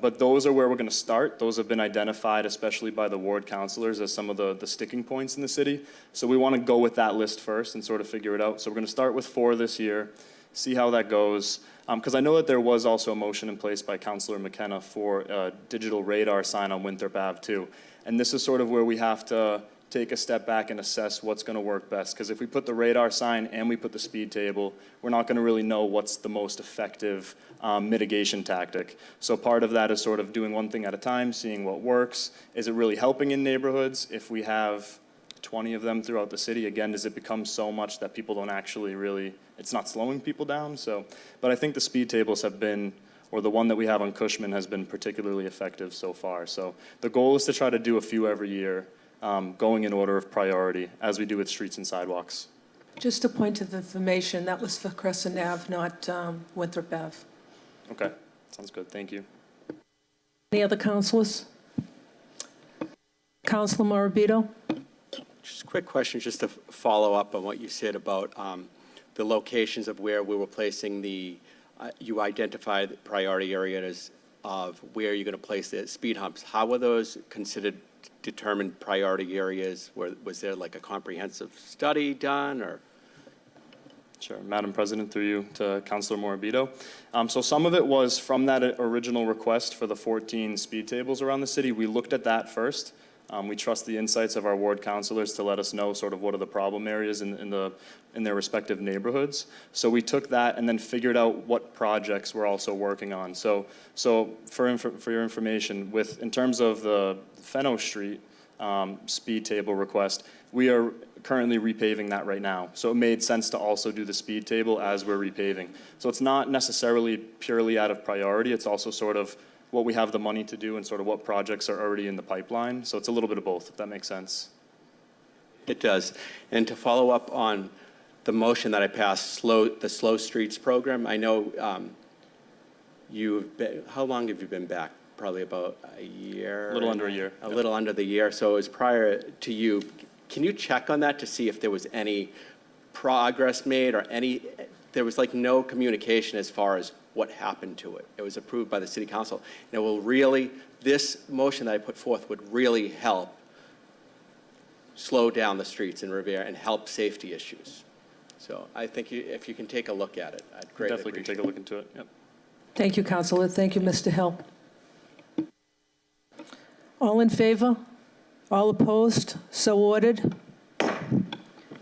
But those are where we're going to start. Those have been identified, especially by the ward councilors, as some of the sticking points in the city. So we want to go with that list first and sort of figure it out. So we're going to start with 4 this year, see how that goes. Because I know that there was also a motion in place by Councilor McKenna for a digital radar sign on Winthrop Ave too. And this is sort of where we have to take a step back and assess what's going to work best. Because if we put the radar sign and we put the speed table, we're not going to really know what's the most effective mitigation tactic. So part of that is sort of doing one thing at a time, seeing what works. Is it really helping in neighborhoods? If we have 20 of them throughout the city, again, does it become so much that people don't actually really, it's not slowing people down? So, but I think the speed tables have been, or the one that we have on Cushman has been particularly effective so far. So the goal is to try to do a few every year, going in order of priority, as we do with streets and sidewalks. Just a point of information, that was for Crescent Ave, not Winthrop Ave. Okay, sounds good, thank you. Any other councilors? Councilor Morabito? Just a quick question, just to follow up on what you said about the locations of where we were placing the, you identified priority areas of where you're going to place the speed humps. How were those considered determined priority areas? Was there like a comprehensive study done, or? Sure, Madam President, through you to Councilor Morabito. So some of it was from that original request for the 14 speed tables around the city. We looked at that first. We trust the insights of our ward councilors to let us know sort of what are the problem areas in their respective neighborhoods. So we took that and then figured out what projects we're also working on. So for your information, in terms of the Fenno Street speed table request, we are currently repaving that right now. So it made sense to also do the speed table as we're repaving. So it's not necessarily purely out of priority. It's also sort of what we have the money to do and sort of what projects are already in the pipeline. So it's a little bit of both, if that makes sense. It does. And to follow up on the motion that I passed, the Slow Streets program, I know how long have you been back? Probably about a year? A little under a year. A little under the year, so it was prior to you. Can you check on that to see if there was any progress made or there was like no communication as far as what happened to it? It was approved by the city council. And it will really, this motion that I put forth would really help slow down the streets in Revere and help safety issues. So I think if you can take a look at it, I'd greatly Definitely can take a look into it, yep. Thank you, Councilor. Thank you, Mr. Hill. All in favor? All opposed? So ordered.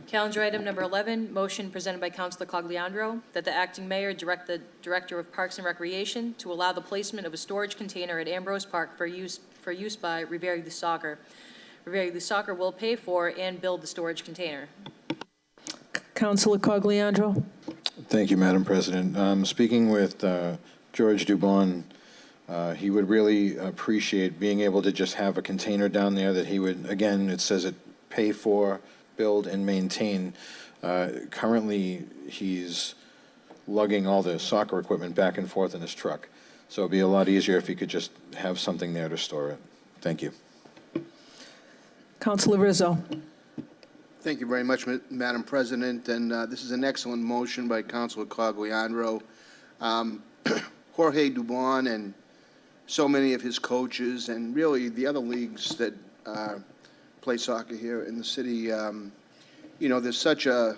Calendar item number 11, motion presented by Councilor Cogliandro that the acting mayor direct the Director of Parks and Recreation to allow the placement of a storage container at Ambrose Park for use by Revere Youth Soccer. Revere Youth Soccer will pay for and build the storage container. Councilor Cogliandro. Thank you, Madam President. Speaking with George Dubon, he would really appreciate being able to just have a container down there that he would, again, it says it pay for, build, and maintain. Currently, he's lugging all the soccer equipment back and forth in his truck. So it'd be a lot easier if he could just have something there to store it. Thank you. Councilor Rizzo. Thank you very much, Madam President, and this is an excellent motion by Councilor Cogliandro. Jorge Dubon and so many of his coaches, and really the other leagues that play soccer here in the city, you know, there's such a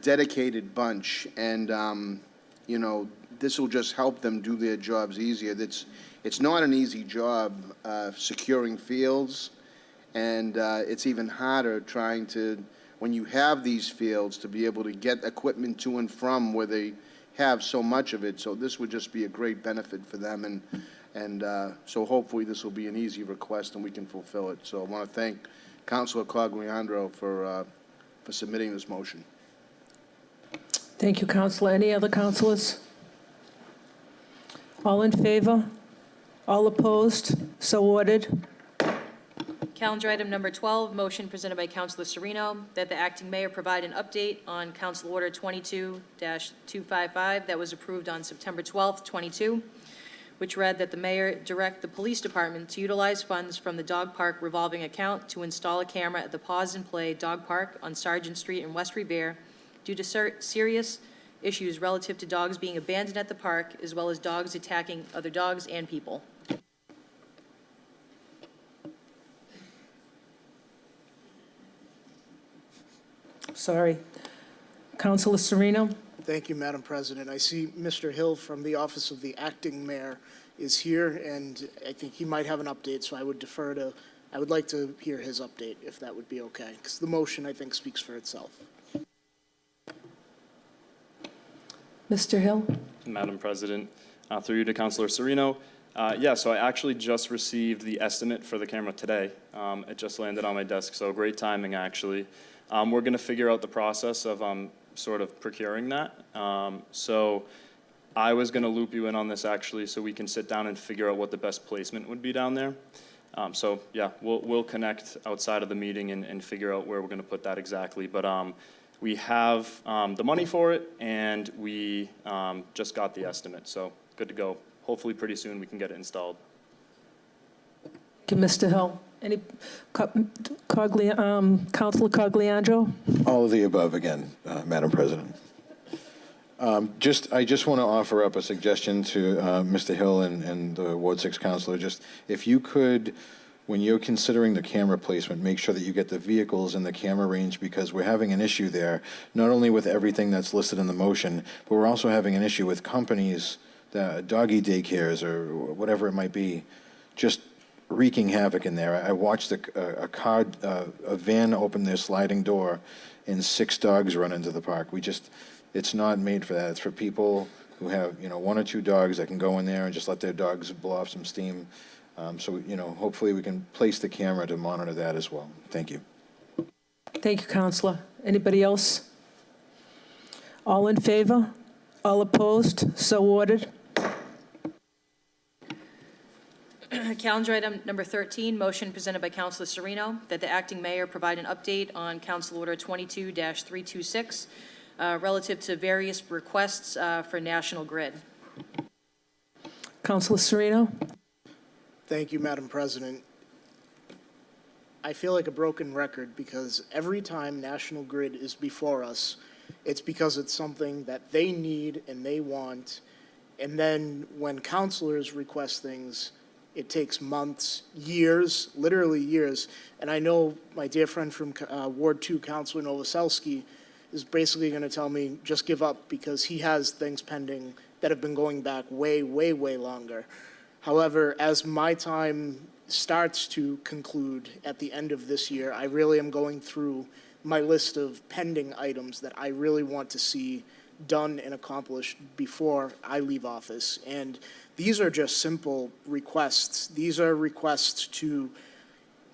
dedicated bunch, and you know, this will just help them do their jobs easier. It's not an easy job securing fields, and it's even harder trying to, when you have these fields, to be able to get equipment to and from where they have so much of it. So this would just be a great benefit for them, and so hopefully this will be an easy request and we can fulfill it. So I want to thank Councilor Cogliandro for submitting this motion. Thank you, Councilor. Any other councilors? All in favor? All opposed? So ordered. Calendar item number 12, motion presented by Councilor Sereno that the acting mayor provide an update on Council Order 22-255 that was approved on September 12th, 22, which read that the mayor direct the police department to utilize funds from the dog park revolving account to install a camera at the Pause and Play Dog Park on Sargent Street in West Revere due to serious issues relative to dogs being abandoned at the park, as well as dogs attacking other dogs and people. Sorry. Councilor Sereno? Thank you, Madam President. I see Mr. Hill from the Office of the Acting Mayor is here, and I think he might have an update, so I would like to hear his update, if that would be okay, because the motion, I think, speaks for itself. Mr. Hill? Madam President, through you to Councilor Sereno. Yeah, so I actually just received the estimate for the camera today. It just landed on my desk, so great timing, actually. We're going to figure out the process of sort of procuring that. So I was going to loop you in on this, actually, so we can sit down and figure out what the best placement would be down there. So yeah, we'll connect outside of the meeting and figure out where we're going to put that exactly. But we have the money for it, and we just got the estimate, so good to go. Hopefully pretty soon we can get it installed. Thank you, Mr. Hill. Any, Councilor Cogliandro? All of the above again, Madam President. I just want to offer up a suggestion to Mr. Hill and the Ward 6 Councilor. Just if you could, when you're considering the camera placement, make sure that you get the vehicles in the camera range, because we're having an issue there, not only with everything that's listed in the motion, but we're also having an issue with companies, doggy daycares or whatever it might be, just wreaking havoc in there. I watched a van open their sliding door and 6 dogs run into the park. It's not made for that. It's for people who have, 1 or 2 dogs that can go in there and just let their dogs blow off some steam. So, hopefully we can place the camera to monitor that as well. Thank you. Thank you, Councilor. Anybody else? All in favor? All opposed? So ordered. Calendar item number 13, motion presented by Councilor Sereno that the acting mayor provide an update on Council Order 22-326 relative to various requests for National Grid. Councilor Sereno? Thank you, Madam President. I feel like a broken record because every time National Grid is before us, it's because it's something that they need and they want. And then when councilors request things, it takes months, years, literally years. And I know my dear friend from Ward 2, Councilor Novoselsky, is basically going to tell me, just give up, because he has things pending that have been going back way, way, way longer. However, as my time starts to conclude at the end of this year, I really am going through my list of pending items that I really want to see done and accomplished before I leave office. And these are just simple requests. These are requests to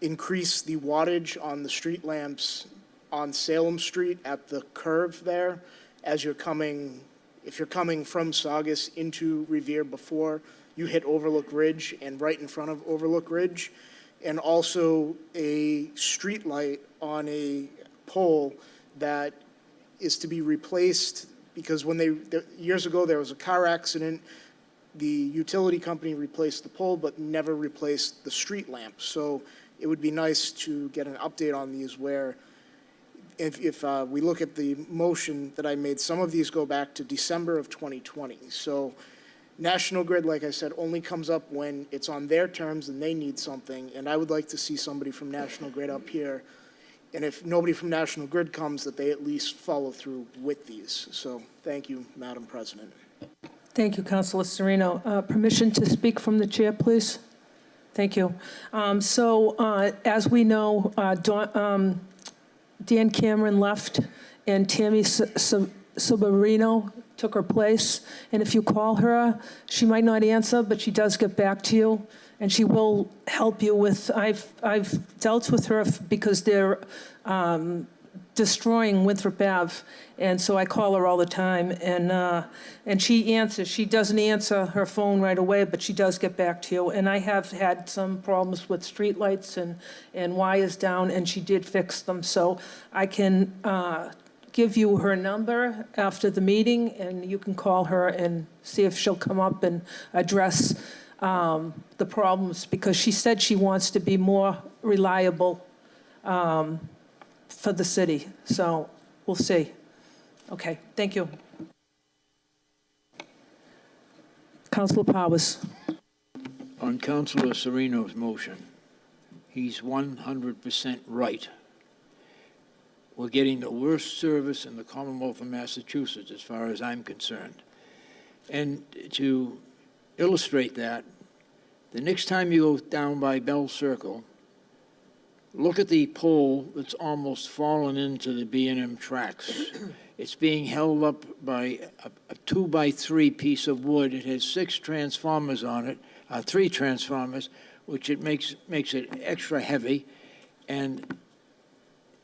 increase the wattage on the street lamps on Salem Street at the curve there as you're coming, if you're coming from Saugus into Revere before you hit Overlook Ridge and right in front of Overlook Ridge, and also a street light on a pole that is to be replaced, because years ago there was a car accident, the utility company replaced the pole but never replaced the street lamp. So it would be nice to get an update on these, where if we look at the motion that I made, some of these go back to December of 2020. So National Grid, like I said, only comes up when it's on their terms and they need something, and I would like to see somebody from National Grid up here. And if nobody from National Grid comes, that they at least follow through with these. So thank you, Madam President. Thank you, Councilor Sereno. Permission to speak from the chair, please? Thank you. As we know, Dan Cameron left and Tammy Soberino took her place. And if you call her, she might not answer, but she does get back to you. And she will help you with, I've dealt with her because they're destroying Winthrop Ave. And so I call her all the time, and she answers. She doesn't answer her phone right away, but she does get back to you. And I have had some problems with streetlights and wires down, and she did fix them. So I can give you her number after the meeting, and you can call her and see if she'll come up and address the problems, because she said she wants to be more reliable for the city. So we'll see. Okay, thank you. Councilor Powers. On Councilor Sereno's motion, he's 100% right. We're getting the worst service in the Commonwealth of Massachusetts, as far as I'm concerned. And to illustrate that, the next time you go down by Bell Circle, look at the pole that's almost fallen into the B&M tracks. It's being held up by a 2x3 piece of wood. It has 6 transformers on it, 3 transformers, which it makes it extra heavy, and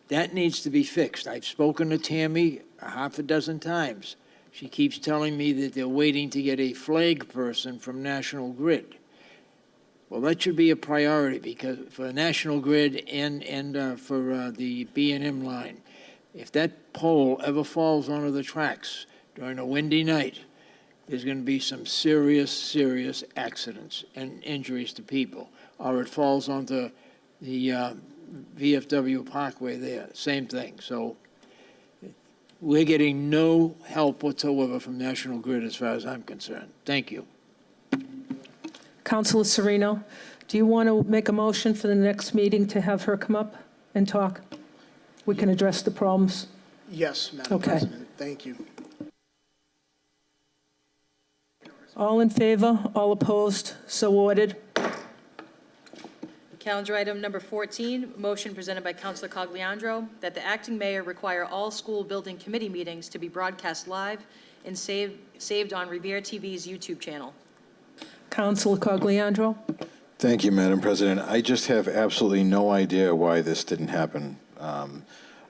that needs to be fixed. I've spoken to Tammy a half a dozen times. She keeps telling me that they're waiting to get a flag person from National Grid. Well, that should be a priority because for National Grid and for the B&M line. If that pole ever falls onto the tracks during a windy night, there's going to be some serious, serious accidents and injuries to people. Or it falls onto the VFW Parkway there, same thing. So we're getting no help whatsoever from National Grid as far as I'm concerned. Thank you. Councilor Sereno, do you want to make a motion for the next meeting to have her come up and talk? We can address the problems. Yes, Madam Okay. President, thank you. All in favor? All opposed? So ordered. Calendar item number 14, motion presented by Councilor Cogliandro that the acting mayor require all school building committee meetings to be broadcast live and saved on Revere TV's YouTube channel. Councilor Cogliandro. Thank you, Madam President. I just have absolutely no idea why this didn't happen.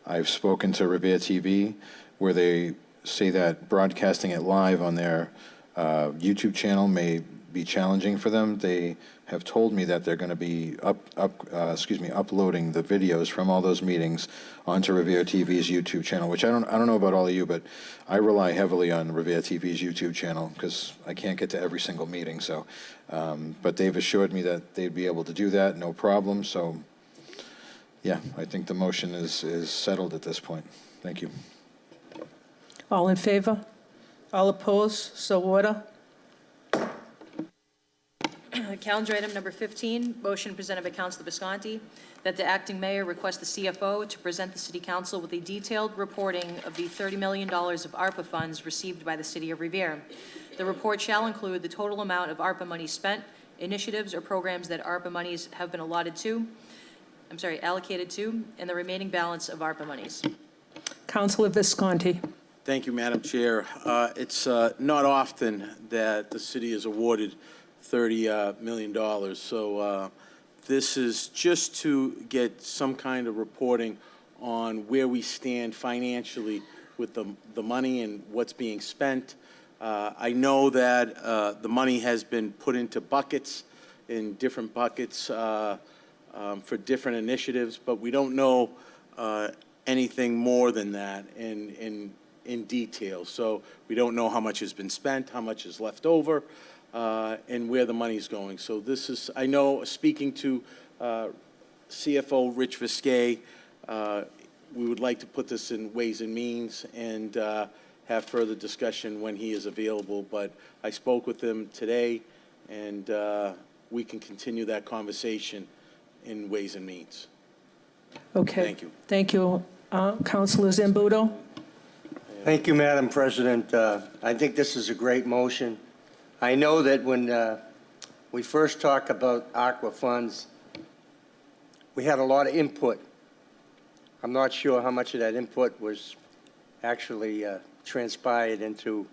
I've spoken to Revere TV, where they say that broadcasting it live on their YouTube channel may be challenging for them. They have told me that they're going to be uploading the videos from all those meetings onto Revere TV's YouTube channel, which I don't know about all of you, but I rely heavily on Revere TV's YouTube channel because I can't get to every single meeting. So, but they've assured me that they'd be able to do that, no problem. So, yeah, I think the motion is settled at this point. Thank you. All in favor? All opposed? So order. Calendar item number 15, motion presented by Councilor Visconti that the acting mayor request the CFO to present the city council with a detailed reporting of the $30 million of ARPA funds received by the city of Revere. The report shall include the total amount of ARPA money spent, initiatives or programs that ARPA monies have been allocated to, and the remaining balance of ARPA monies. Councilor Visconti. Thank you, Madam Chair. It's not often that the city is awarded $30 million. So this is just to get some kind of reporting on where we stand financially with the money and what's being spent. I know that the money has been put into buckets, in different buckets for different initiatives, but we don't know anything more than that in detail. So we don't know how much has been spent, how much is left over, and where the money's going. So this is, I know, speaking to CFO Rich Visquet, we would like to put this in Ways and Means and have further discussion when he is available. But I spoke with him today, and we can continue that conversation in Ways and Means. Okay. Thank you. Thank you. Councilor Zambudo. Thank you, Madam President. I think this is a great motion. I know that when we first talked about ARPA funds, we had a lot of input. I'm not sure how much of that input was actually transpired into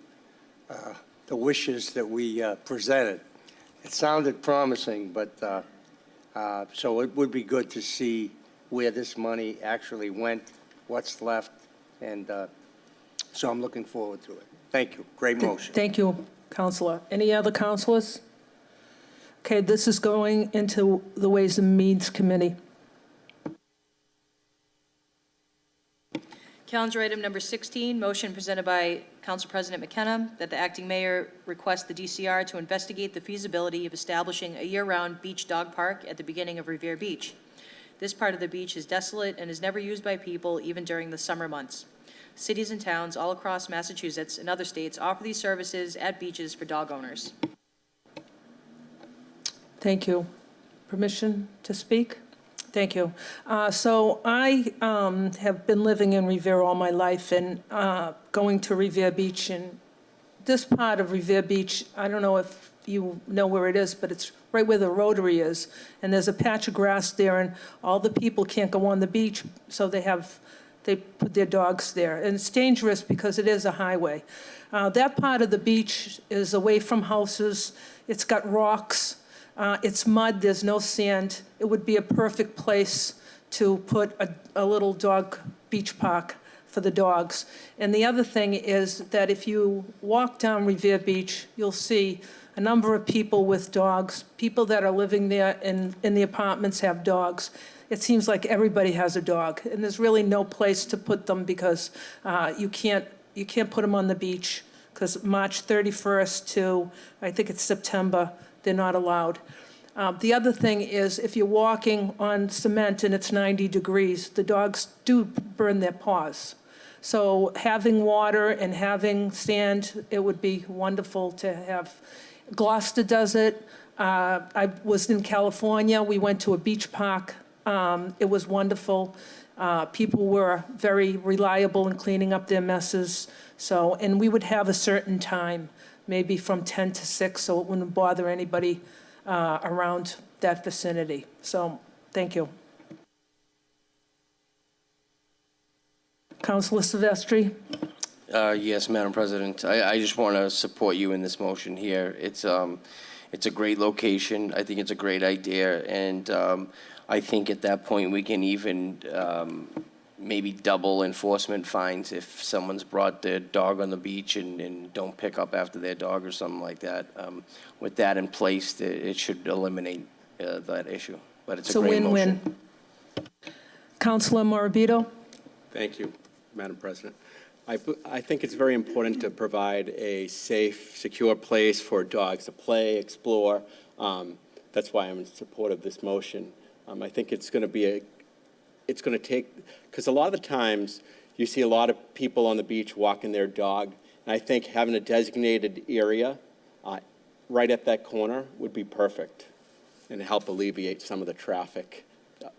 the wishes that we presented. It sounded promising, but so it would be good to see where this money actually went, what's left, and so I'm looking forward to it. Thank you. Great motion. Thank you, Councilor. Any other councilors? Okay, this is going into the Ways and Means Committee. Calendar item number 16, motion presented by Council President McKenna that the acting mayor request the DCR to investigate the feasibility of establishing a year-round beach dog park at the beginning of Revere Beach. This part of the beach is desolate and is never used by people even during the summer months. Cities and towns all across Massachusetts and other states offer these services at beaches for dog owners. Thank you. Permission to speak? Thank you. So I have been living in Revere all my life and going to Revere Beach. And this part of Revere Beach, I don't know if you know where it is, but it's right where the Rotary is. And there's a patch of grass there, and all the people can't go on the beach, so they put their dogs there. And it's dangerous because it is a highway. That part of the beach is away from houses. It's got rocks. It's mud, there's no sand. It would be a perfect place to put a little dog beach park for the dogs. And the other thing is that if you walk down Revere Beach, you'll see a number of people with dogs. People that are living there in the apartments have dogs. It seems like everybody has a dog, and there's really no place to put them because you can't put them on the beach because March 31st to, I think it's September, they're not allowed. The other thing is if you're walking on cement and it's 90 degrees, the dogs do burn their paws. So having water and having sand, it would be wonderful to have. Gloucester does it. I was in California. We went to a beach park. It was wonderful. People were very reliable in cleaning up their messes. So, and we would have a certain time, maybe from 10 to 6, so it wouldn't bother anybody around that vicinity. So, thank you. Councilor Silvestri? Yes, Madam President. I just want to support you in this motion here. It's a great location. I think it's a great idea, and I think at that point we can even maybe double enforcement fines if someone's brought their dog on the beach and don't pick up after their dog or something like that. With that in place, it should eliminate that issue. But it's a great motion. It's a win-win. Councilor Morabito? Thank you, Madam President. I think it's very important to provide a safe, secure place for dogs to play, explore. That's why I'm in support of this motion. I think it's going to take, because a lot of the times you see a lot of people on the beach walking their dog, and I think having a designated area right at that corner would be perfect and help alleviate some of the traffic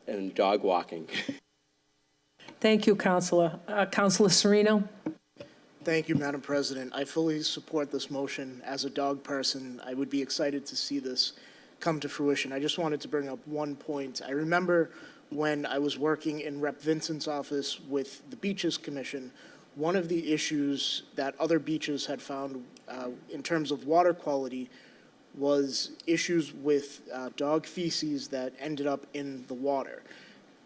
and dog walking. Thank you, Councilor. Councilor Sereno? Thank you, Madam President. I fully support this motion. As a dog person, I would be excited to see this come to fruition. I just wanted to bring up one point. I remember when I was working in Rep. Vincent's office with the Beaches Commission, one of the issues that other beaches had found in terms of water quality was issues with dog feces that ended up in the water.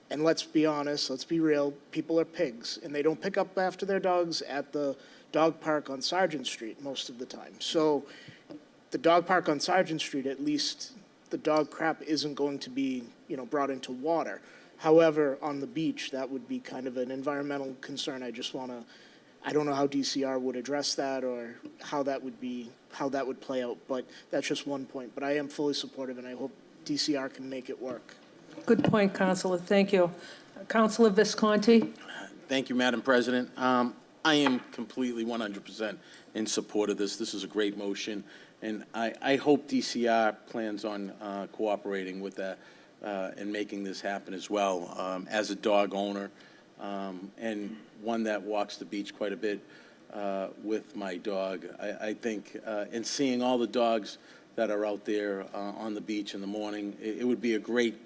And let's be honest, let's be real, people are pigs, and they don't pick up after their dogs at the dog park on Sargent Street most of the time. So the dog park on Sargent Street, at least the dog crap isn't going to be, brought into water. However, on the beach, that would be kind of an environmental concern. I don't know how DCR would address that or how that would play out, but that's just one point. But I am fully supportive, and I hope DCR can make it work. Good point, Councilor. Thank you. Councilor Visconti? Thank you, Madam President. I am completely 100% in support of this. This is a great motion, and I hope DCR plans on cooperating with that and making this happen as well. As a dog owner and one that walks the beach quite a bit with my dog, I think in seeing all the dogs that are out there on the beach in the morning, it would be a great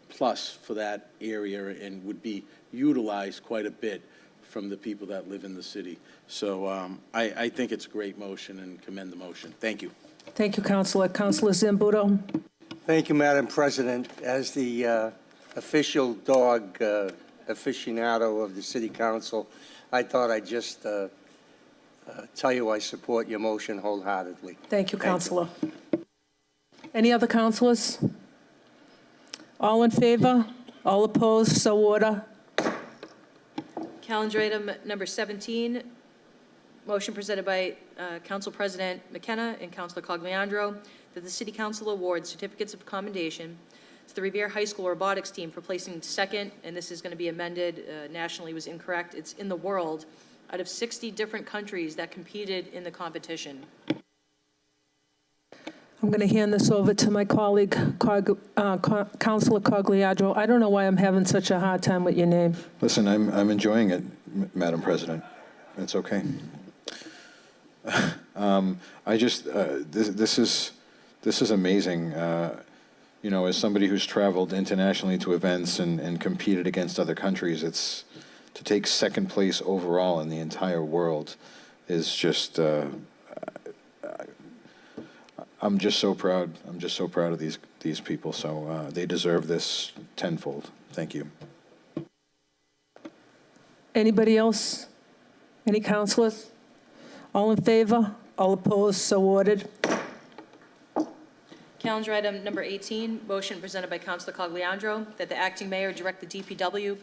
plus for that area and would be utilized quite a bit from the people that live in the city. So I think it's a great motion and commend the motion. Thank you. Thank you, Councilor. Councilor Zambuto? Thank you, Madam President. As the official dog aficionado of the City Council, I thought I'd just tell you I support your motion wholeheartedly. Thank you, Councilor. Any other councilors? All in favor? All opposed? So order. Calendar item number 17, motion presented by Council President McKenna and Councilor Cogliandro that the City Council awards certificates of commendation to the Revere High School robotics team for placing second, and this is going to be amended, nationally was incorrect, it's in the world, out of 60 different countries that competed in the competition. I'm going to hand this over to my colleague, Councilor Cogliadro. I don't know why I'm having such a hard time with your name. Listen, I'm enjoying it, Madam President. It's okay. I just, this is amazing. You know, as somebody who's traveled internationally to events and competed against other countries, it's to take second place overall in the entire world is just, I'm just so proud. I'm just so proud of these people. So they deserve this tenfold. Thank you. Anybody else? Any councilors? All in favor? All opposed? So ordered. Calendar item number 18, motion presented by Councilor Cogliandro that the acting mayor direct the DPW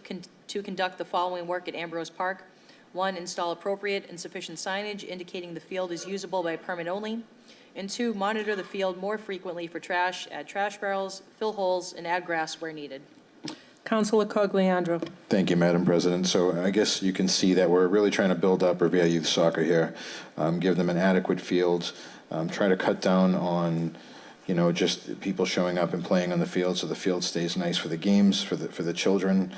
to conduct the following work at Ambrose Park. 1, install appropriate and sufficient signage indicating the field is usable by permit only. And 2, monitor the field more frequently for trash, add trash barrels, fill holes, and add grass where needed. Councilor Cogliandro. Thank you, Madam President. So I guess you can see that we're really trying to build up Revere Youth Soccer here, give them an adequate field, try to cut down on, you know, just people showing up and playing on the field so the field stays nice for the games, for the children.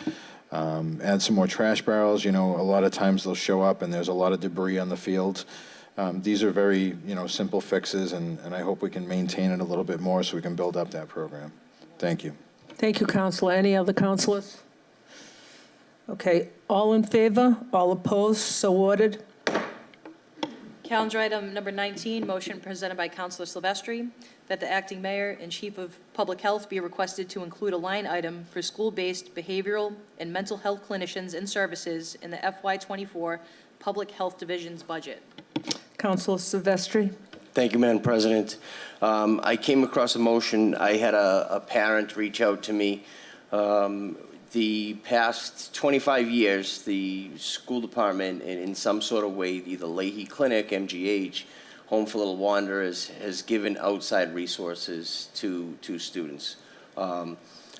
Add some more trash barrels. You know, a lot of times they'll show up and there's a lot of debris on the field. These are very, you know, simple fixes, and I hope we can maintain it a little bit more so we can build up that program. Thank you. Thank you, Councilor. Any other councilors? Okay, all in favor? All opposed? So ordered. Calendar item number 19, motion presented by Councilor Silvestri that the acting mayor and chief of public health be requested to include a line item for school-based behavioral and mental health clinicians and services in the FY24 Public Health Division's budget. Councilor Silvestri. Thank you, Madam President. I came across a motion. I had a parent reach out to me. The past 25 years, the school department, in some sort of way, either Leahy Clinic, MGH, Home for Little Wanderers, has given outside resources to students.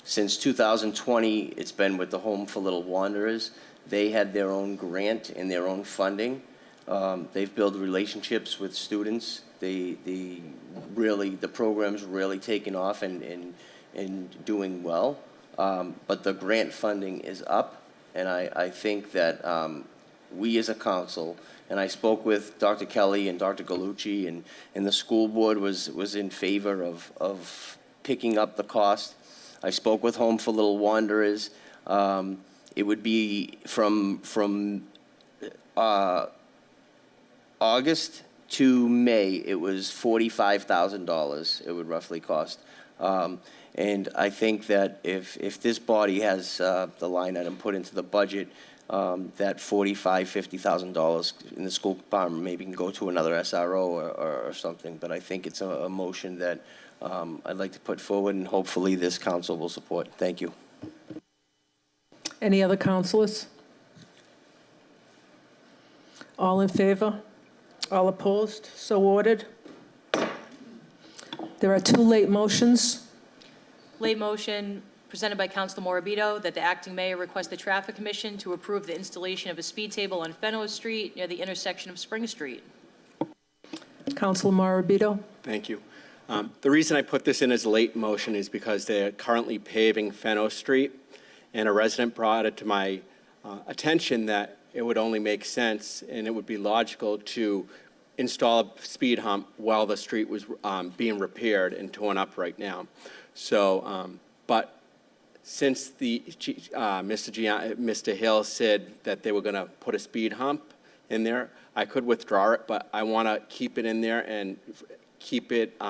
Since 2020, it's been with the Home for Little Wanderers. They had their own grant and their own funding. They've built relationships with students. The program's really taken off and doing well. But the grant funding is up, and I think that we as a council, and I spoke with Dr. Kelly and Dr. Gallucci, and the school board was in favor of picking up the cost. I spoke with Home for Little Wanderers. It would be from August to May, it was $45,000 it would roughly cost. And I think that if this body has the line item put into the budget, that $50,000 in the school department maybe can go to another SRO or something. But I think it's a motion that I'd like to put forward, and hopefully this council will support. Thank you. Any other councilors? All in favor? All opposed? So ordered. There are 2 late motions. Late motion presented by Councilor Morabito that the acting mayor request the traffic commission to approve the installation of a speed table on Fenno Street near the intersection of Spring Street. Councilor Morabito. Thank you. The reason I put this in as a late motion is because they're currently paving Fenno Street, and a resident brought it to my attention that it would only make sense and it would be logical to install a speed hump while the street was being repaired and torn up right now. So, but since Mr. Hill said that they were going to put a speed hump in there, I could withdraw it, but I want to keep it in there and keep it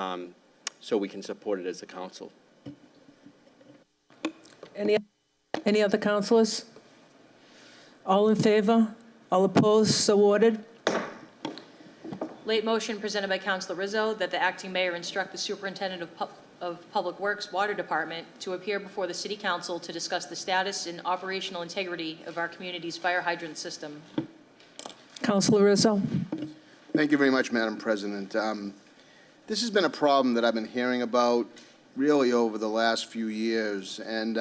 so we can support it as a council. Any other councilors? All in favor? All opposed? So ordered. Late motion presented by Councilor Rizzo that the acting mayor instruct the superintendent of Public Works Water Department to appear before the City Council to discuss the status and operational integrity of our community's fire hydrant system. Councilor Rizzo. Thank you very much, Madam President. This has been a problem that I've been hearing about really over the last few years, and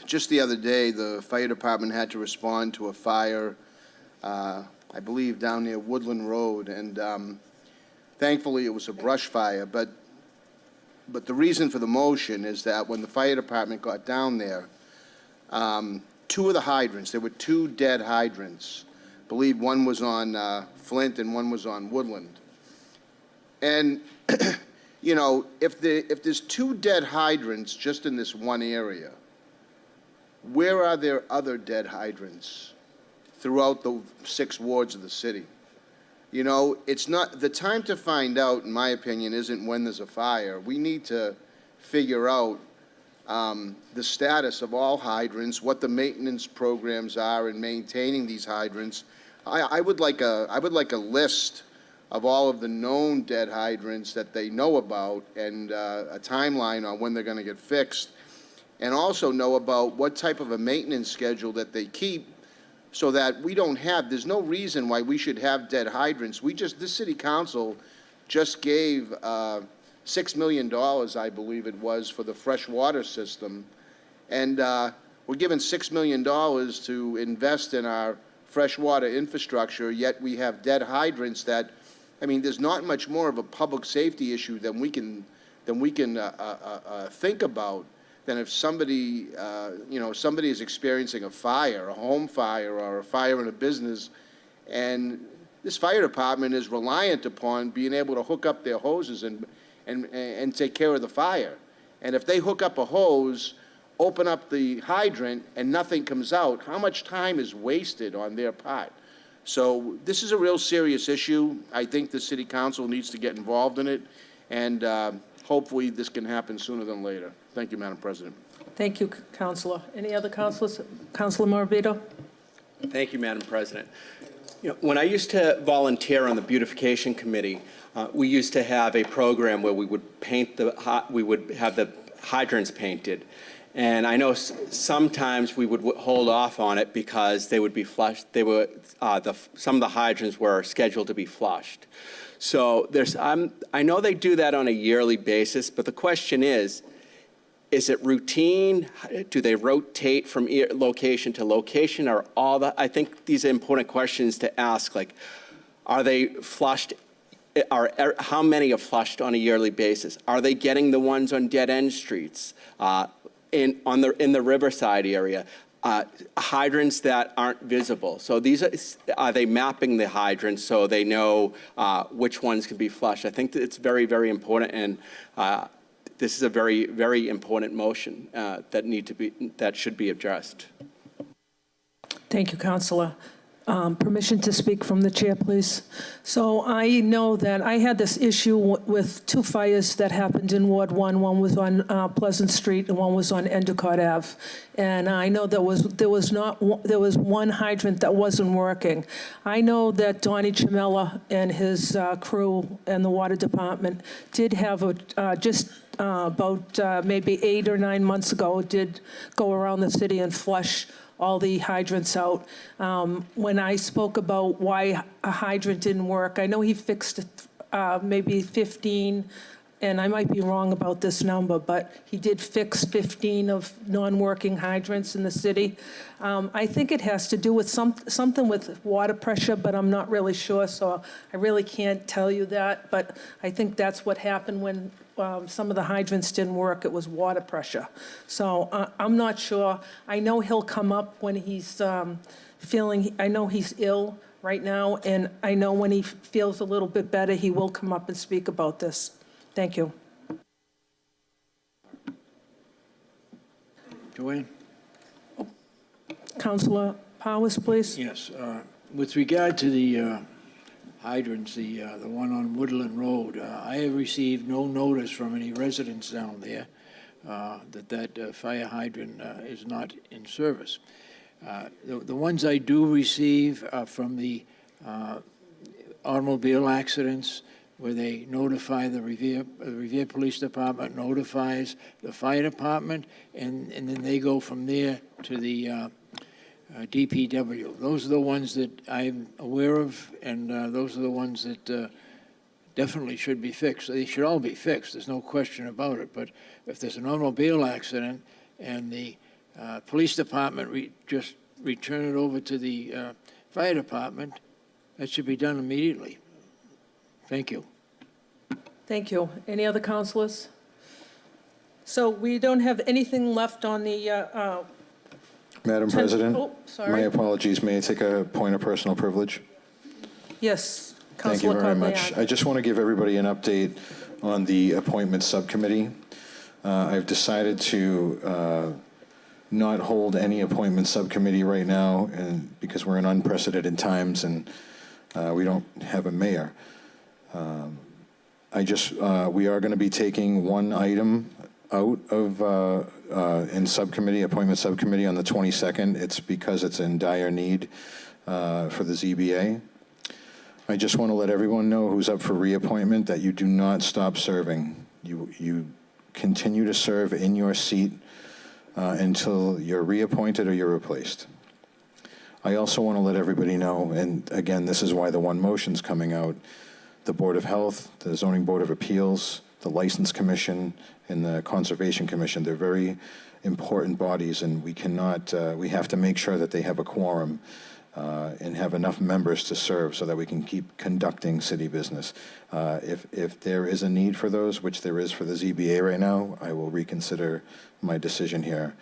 just the other day, the fire department had to respond to a fire, I believe, down near Woodland Road, and Thankfully, it was a brush fire, but the reason for the motion is that when the fire department got down there, two of the hydrants, there were two dead hydrants. I believe one was on Flint and one was on Woodland. And, you know, if there's two dead hydrants just in this one area, where are there other dead hydrants throughout the 6 wards of the city? You know, it's not, the time to find out, in my opinion, isn't when there's a fire. We need to figure out the status of all hydrants, what the maintenance programs are in maintaining these hydrants. I would like a list of all of the known dead hydrants that they know about and a timeline on when they're going to get fixed, and also know about what type of a maintenance schedule that they keep, so that we don't have, there's no reason why we should have dead hydrants. This city council just gave $6 million, I believe it was, for the fresh water system. And we're given $6 million to invest in our freshwater infrastructure, yet we have dead hydrants that, I mean, there's not much more of a public safety issue than we can think about, than if somebody, you know, somebody is experiencing a fire, a home fire, or a fire in a business, and this fire department is reliant upon being able to hook up their hoses and take care of the fire. And if they hook up a hose, open up the hydrant, and nothing comes out, how much time is wasted on their part? So this is a real serious issue. I think the city council needs to get involved in it, and hopefully this can happen sooner than later. Thank you, Madam President. Thank you, Councilor. Any other councilors? Councilor Moravito? Thank you, Madam President. You know, when I used to volunteer on the beautification committee, we used to have a program where we would we would have the hydrants painted. And I know sometimes we would hold off on it because they would be flushed. They were, some of the hydrants were scheduled to be flushed. So I know they do that on a yearly basis, but the question is it routine? Do they rotate from location to location, or all that? I think these are important questions to ask, like, are they flushed? How many are flushed on a yearly basis? Are they getting the ones on dead-end streets, in the Riverside area? Hydrants that aren't visible. So are they mapping the hydrants so they know which ones can be flushed? I think that it's very, very important, and this is a very, very important motion that should be addressed. Thank you, Councilor. Permission to speak from the chair, please. So I know that I had this issue with 2 fires that happened in Ward 1. One was on Pleasant Street and one was on Endicott Ave. And I know there was one hydrant that wasn't working. I know that Donnie Chimella and his crew and the water department did have about maybe 8 or 9 months ago, did go around the city and flush all the hydrants out. When I spoke about why a hydrant didn't work, I know he fixed maybe 15, and I might be wrong about this number, but he did fix 15 of non-working hydrants in the city. I think it has to do with something with water pressure, but I'm not really sure, so I really can't tell you that. But I think that's what happened when some of the hydrants didn't work. It was water pressure. So I'm not sure. I know he'll come up when he's I know he's ill right now, and I know when he feels a little bit better, he will come up and speak about this. Thank you. Joanne? Councilor Powers, please. Yes. With regard to the hydrants, the one on Woodland Road, I have received no notice from any residents down there that fire hydrant is not in service. The ones I do receive are from the automobile accidents, where they notify the Revere Police Department, notifies the fire department, and then they go from there to the DPW. Those are the ones that I'm aware of, and those are the ones that definitely should be fixed. They should all be fixed, there's no question about it, but if there's an automobile accident and the police department just return it over to the fire department, that should be done immediately. Thank you. Thank you. Any other councilors? So we don't have anything left on the, Madam President? Oh, My sorry. apologies. May I take a point of personal privilege? Yes, Thank you Councilor very much. Cogliano. I just want to give everybody an update on the appointments subcommittee. I've decided to not hold any appointment subcommittee right now, and because we're in unprecedented times and we don't have a mayor. We are going to be taking one item out of in subcommittee, appointment subcommittee on the 22nd. It's because it's in dire need for the ZBA. I just want to let everyone know who's up for reappointment that you do not stop serving. You continue to serve in your seat until you're reappointed or you're replaced. I also want to let everybody know, and again, this is why the one motion's coming out, the Board of Health, the Zoning Board of Appeals, the License Commission, and the Conservation Commission, they're very important bodies, and we cannot, we have to make sure that they have a quorum and have enough members to serve so that we can keep conducting city business. If there is a need for those, which there is for the ZBA right now, I will reconsider my decision here.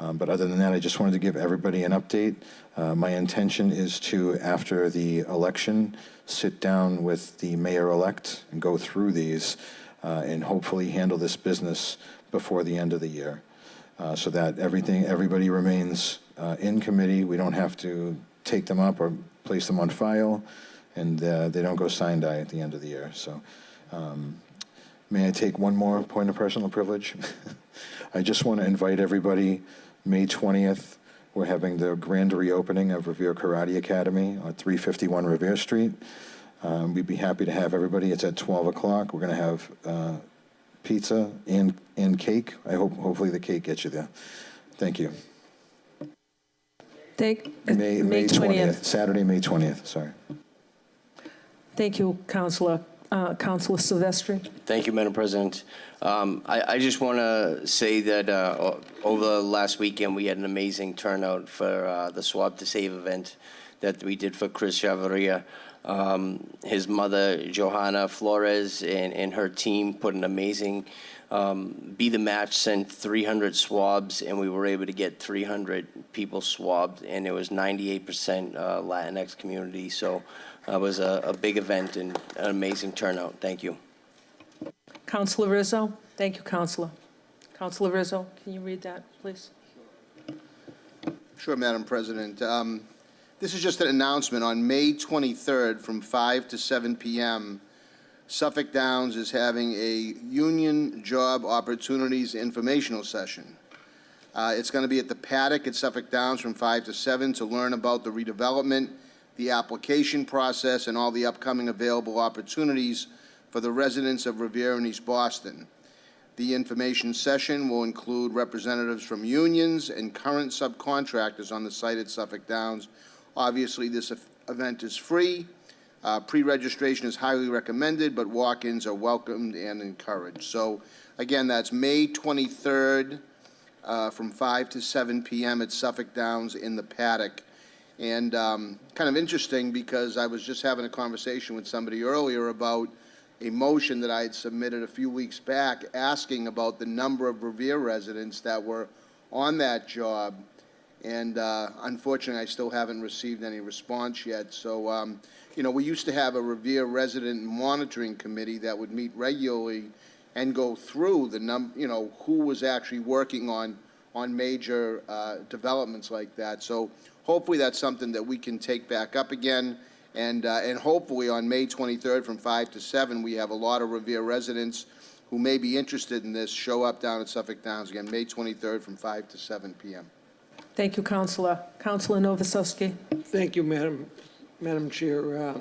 But other than that, I just wanted to give everybody an update. My intention is to, after the election, sit down with the mayor-elect and go through these and hopefully handle this business before the end of the year so that everybody remains in committee. We don't have to take them up or place them on file, and they don't go sign-die at the end of the year. So may I take one more point of personal privilege? I just want to invite everybody, May 20th, we're having the grand reopening of Revere Karate Academy on 351 Revere Street. We'd be happy to have everybody. It's at 12 o'clock. We're going to have pizza and cake. Hopefully the cake gets you there. Thank you. May 20th, Saturday, May 20th, sorry. Thank you, Councilor. Councilor Silvestri. Thank you, Madam President. I just want to say that over the last weekend, we had an amazing turnout for the Swab to Save event that we did for Chris Chavaria. His mother, Johanna Flores, and her team put an amazing Be the Match, sent 300 swabs, and we were able to get 300 people swabbed, and it was 98% Latinx community. So it was a big event and an amazing turnout. Thank you. Councilor Rizzo. Thank you, Councilor. Councilor Rizzo, can you read that, please? Sure, Madam President. This is just an announcement. On May 23rd from 5 to 7 p.m., Suffolk Downs is having a union job opportunities informational session. It's going to be at the Paddock at Suffolk Downs from 5 to 7 to learn about the redevelopment, the application process, and all the upcoming available opportunities for the residents of Revere and East Boston. The information session will include representatives from unions and current subcontractors on the site at Suffolk Downs. Obviously, this event is free. Pre-registration is highly recommended, but walk-ins are welcomed and encouraged. So, again, that's May 23rd from 5 to 7 p.m. at Suffolk Downs in the Paddock. And kind of interesting because I was just having a conversation with somebody earlier about a motion that I had submitted a few weeks back asking about the number of Revere residents that were on that job. And unfortunately, I still haven't received any response yet. So, you know, we used to have a Revere resident monitoring committee that would meet regularly and go through the who was actually working on major developments like that. So hopefully that's something that we can take back up again. And hopefully on May 23rd from 5 to 7, we have a lot of Revere residents who may be interested in this show up down at Suffolk Downs again, May 23rd from 5 to 7 p.m. Thank you, Councilor. Councilor Novoselsky. Thank you, Madam Chair.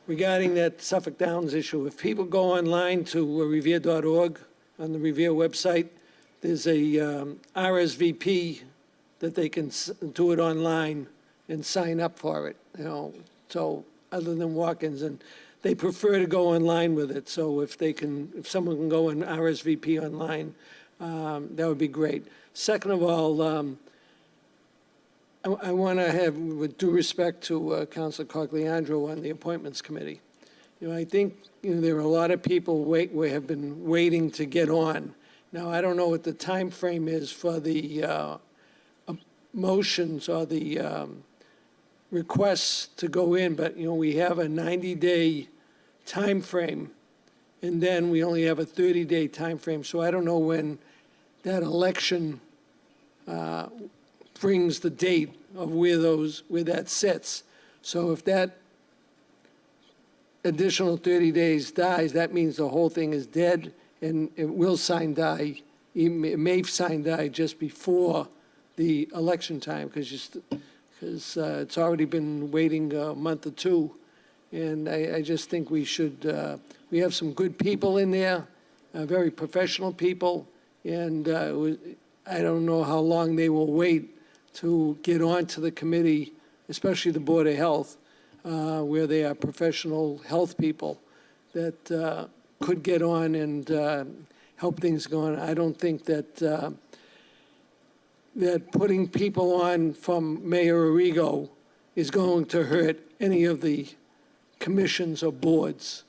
Regarding that Suffolk Downs issue, if people go online to revere.org on the Revere website, there's a RSVP that they can do it online and sign up for it, you know, so other than walk-ins, and they prefer to go online with it. So if someone can go and RSVP online, that would be great. Second of all, I want to have, with due respect to Councilor Cogliandro on the Appointments Committee, I think, there are a lot of people we have been waiting to get on. Now, I don't know what the time frame is for the motions or the requests to go in, but, we have a 90-day time frame, and then we only have a 30-day time frame. So I don't know when that election brings the date of where that sits. So if that additional 30 days dies, that means the whole thing is dead, and it will die, it may die just before the election time, because it's already been waiting a month or two. And I just think we have some good people in there, very professional people, and I don't know how long they will wait to get onto the committee, especially the Board of Health, where they are professional health people that could get on and help things go on. I don't think that putting people on from Mayor Arrigo is going to hurt any of the commissions or boards.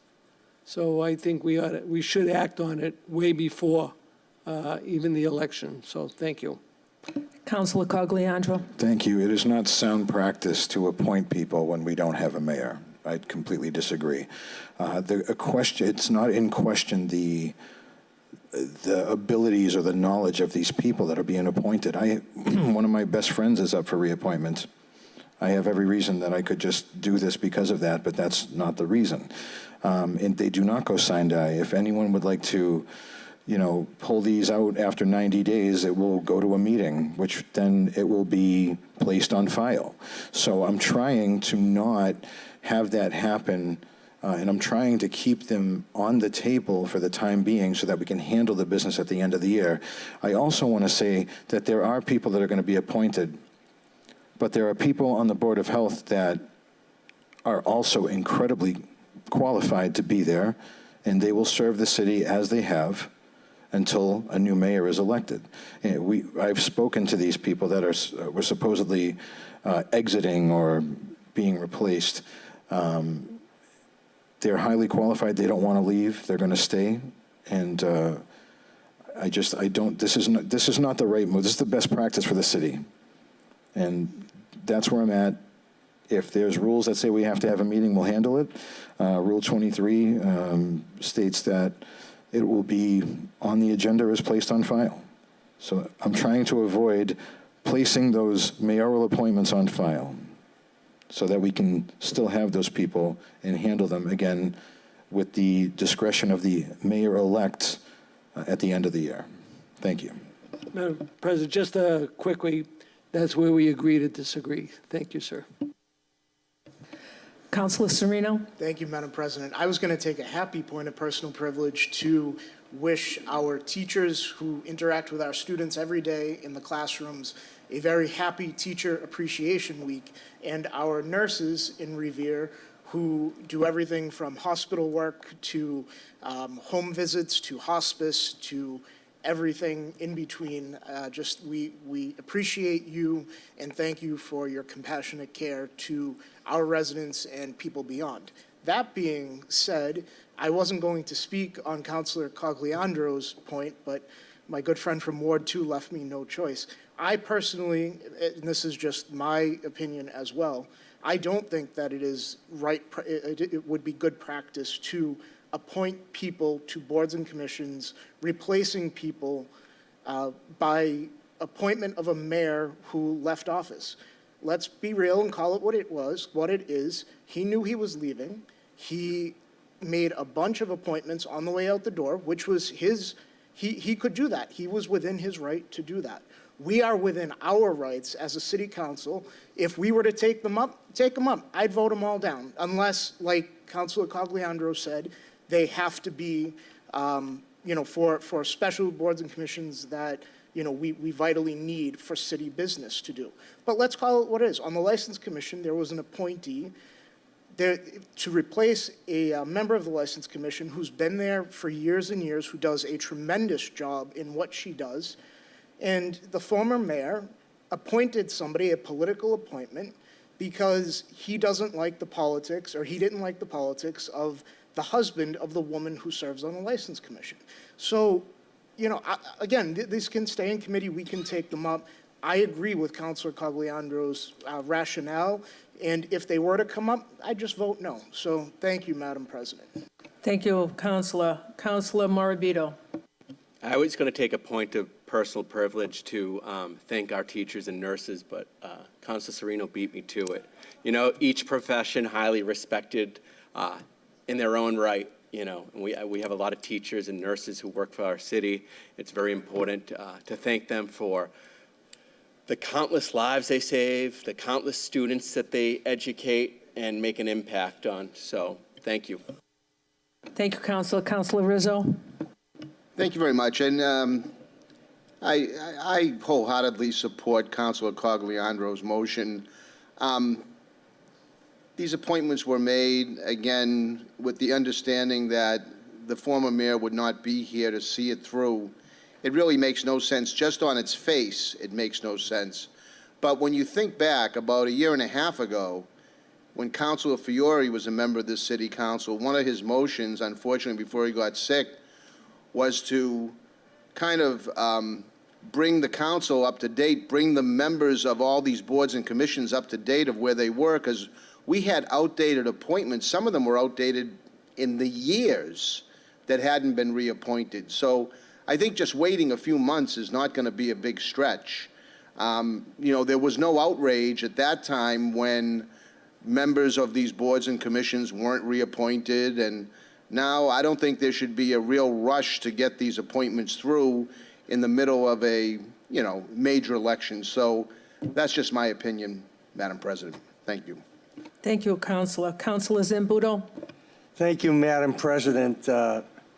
So I think we should act on it way before even the election. So thank you. Councilor Cogliandro. Thank you. It is not sound practice to appoint people when we don't have a mayor. I completely disagree. It's not in question the abilities or the knowledge of these people that are being appointed. One of my best friends is up for reappointment. I have every reason that I could just do this because of that, but that's not the reason. And they do not go sine die. If anyone would like to, pull these out after 90 days, it will go to a meeting, which then it will be placed on file. So I'm trying to not have that happen, and I'm trying to keep them on the table for the time being so that we can handle the business at the end of the year. I also want to say that there are people that are going to be appointed, but there are people on the Board of Health that are also incredibly qualified to be there, and they will serve the city as they have until a new mayor is elected. And I've spoken to these people that were supposedly exiting or being replaced. They're highly qualified. They don't want to leave. They're going to stay. And this is not the right move. This is the best practice for the city. And that's where I'm at. If there's rules that say we have to have a meeting, we'll handle it. Rule 23 states that it will be on the agenda as placed on file. So I'm trying to avoid placing those mayoral appointments on file so that we can still have those people and handle them, again, with the discretion of the mayor-elect at the end of the year. Thank you. Madam President, just quickly, that's where we agree to disagree. Thank you, sir. Councilor Serino. Thank you, Madam President. I was going to take a happy point of personal privilege to wish our teachers who interact with our students every day in the classrooms a very happy Teacher Appreciation Week, and our nurses in Revere who do everything from hospital work to home visits to hospice to everything in between. We appreciate you and thank you for your compassionate care to our residents and people beyond. That being said, I wasn't going to speak on Councilor Cogliandro's point, but my good friend from Ward 2 left me no choice. I personally, and this is just my opinion as well, I don't think that it is right, it would be good practice to appoint people to boards and commissions, replacing people by appointment of a mayor who left office. Let's be real and call it what it is. He knew he was leaving. He made a bunch of appointments on the way out the door, which was he could do that. He was within his right to do that. We are within our rights as a city council. If we were to take them up, I'd vote them all down, unless, like Councilor Cogliandro said, they have to be, for special boards and commissions that, we vitally need for city business to do. But let's call it what it is. On the License Commission, there was an appointee there to replace a member of the License Commission who's been there for years and years, who does a tremendous job in what she does. And the former mayor appointed somebody, a political appointment, because he doesn't like the politics, or he didn't like the politics of the husband of the woman who serves on the License Commission. So, again, these can stay in committee, we can take them up. I agree with Councilor Cogliandro's rationale, and if they were to come up, I'd just vote no. So thank you, Madam President. Thank you, Councilor. Councilor Morabito. I was going to take a point of personal privilege to thank our teachers and nurses, but Councilor Serino beat me to it. Each profession highly respected in their own right. And we have a lot of teachers and nurses who work for our city. It's very important to thank them for the countless lives they save, the countless students that they educate and make an impact on. So thank you. Thank you, Councilor. Councilor Rizzo. Thank you very much. And I wholeheartedly support Councilor Cogliandro's motion. These appointments were made, again, with the understanding that the former mayor would not be here to see it through. It really makes no sense. Just on its face, it makes no sense. But when you think back about a year and a half ago, when Councilor Fiore was a member of this city council, one of his motions, unfortunately, before he got sick, was to kind of bring the council up to date, bring the members of all these boards and commissions up to date of where they were, because we had outdated appointments. Some of them were outdated in the years that hadn't been reappointed. So I think just waiting a few months is not going to be a big stretch. There was no outrage at that time when members of these boards and commissions weren't reappointed, and now I don't think there should be a real rush to get these appointments through in the middle of a, major election. So that's just my opinion, Madam President. Thank you. Thank you, Councilor. Councilor Zambudo. Thank you, Madam President.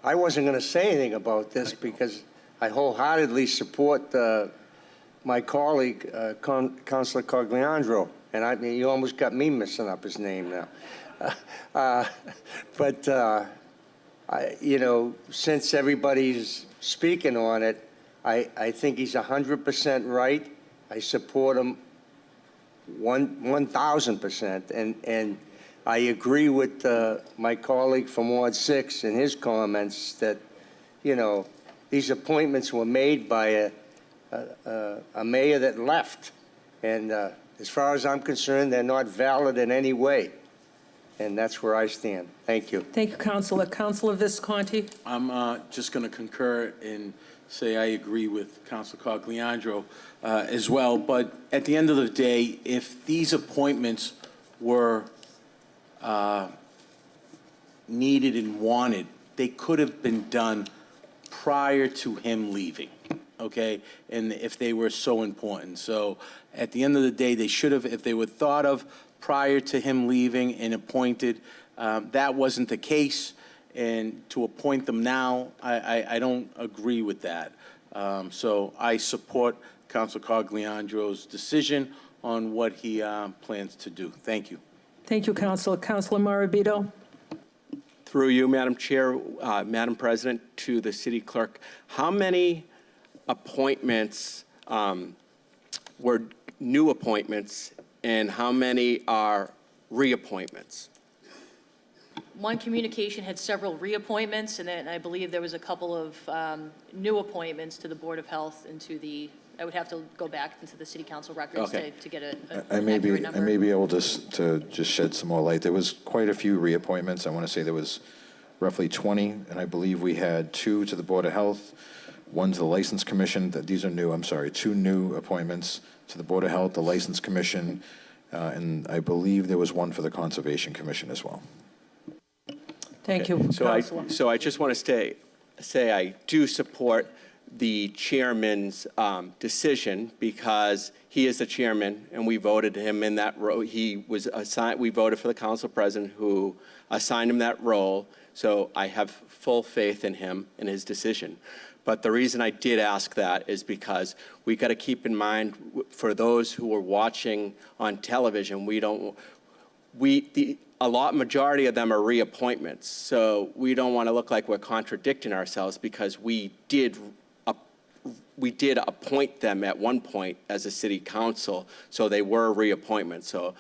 I wasn't going to say anything about this because I wholeheartedly support my colleague, Councilor Cogliandro. And you almost got me messing up his name now. Since everybody's speaking on it, I think he's 100% right. I support him 1,000%. And I agree with my colleague from Ward 6 in his comments that, these appointments were made by a mayor that left. And as far as I'm concerned, they're not valid in any way. And that's where I stand. Thank you. Thank you, Councilor. Councilor Visconti. I'm just going to concur and say I agree with Councilor Cogliandro as well. But at the end of the day, if these appointments were needed and wanted, they could have been done prior to him leaving, okay? And if they were so important. So at the end of the day, they should have, if they were thought of prior to him leaving and appointed, that wasn't the case. And to appoint them now, I don't agree with that. So I support Councilor Cogliandro's decision on what he plans to do. Thank you. Thank you, Councilor. Councilor Morabito. Through you, Madam Chair, Madam President, to the city clerk, how many appointments were new appointments and how many are reappointments? One communication had several reappointments, and then I believe there was a couple of new appointments to the Board of Health and to the, I would have to go back into the city council records Okay. to get an I may accurate number. be able to just shed some more light. There was quite a few reappointments. I want to say there was roughly 20, and I believe we had 2 to the Board of Health, 1 to the License Commission. These are new, I'm sorry, 2 new appointments to the Board of Health, the License Commission, and I believe there was 1 for the Conservation Commission as well. Thank you, Councilor. So I just want to say I do support the chairman's decision because he is the chairman and we voted him in that role. He was assigned, we voted for the council president who assigned him that role. So I have full faith in him and his decision. But the reason I did ask that is because we got to keep in mind for those who are watching on television, majority of them are reappointments. So we don't want to look like we're contradicting ourselves because we did appoint them at one point as a city council, so they were reappointments. So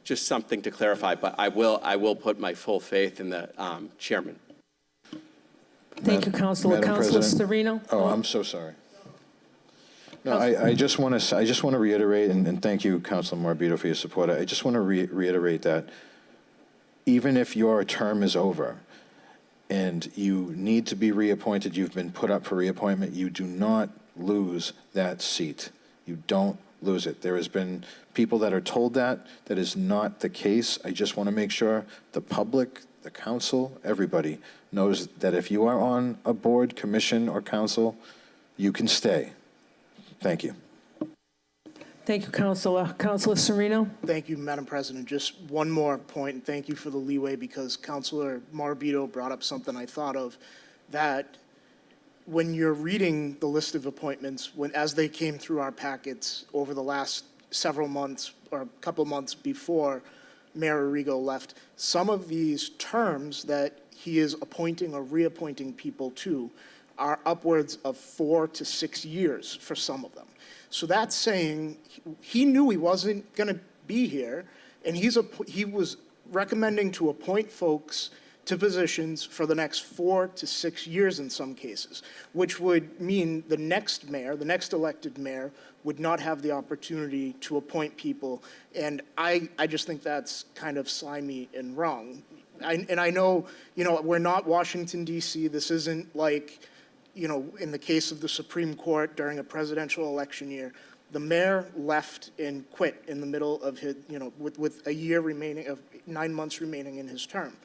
just something to clarify, but I will put my full faith in the chairman. Thank you, Counselor. Madam Counselor President? Sereno? Oh, I'm so sorry. No, I just want to reiterate, and thank you, Councilor Morbido, for your support. I just want to reiterate that even if your term is over and you need to be reappointed, you've been put up for reappointment, you do not lose that seat. You don't lose it. There has been people that are told that. That is not the case. I just want to make sure the public, the council, everybody knows that if you are on a board, commission, or council, you can stay. Thank you. Thank you, Counselor. Counselor Sereno? Thank you, Madam President. Just one more point, and thank you for the leeway, because Counselor Morbido brought up something I thought of, that when you're reading the list of appointments, as they came through our packets over the last several months, or a couple months before Mayor Arrigo left, some of these terms that he is appointing or reappointing people to are upwards of 4 to 6 years for some of them. So that's saying he knew he wasn't going to be here, and he was recommending to appoint folks to positions for the next 4 to 6 years in some cases, which would mean the next mayor, the next elected mayor, would not have the opportunity to appoint people. And I just think that's kind of slimy and wrong. And I know, we're not Washington, D.C. This isn't like, in the case of the Supreme Court during a presidential election year. The mayor left and quit in the middle of his, with a year remaining, of 9 months remaining in his term.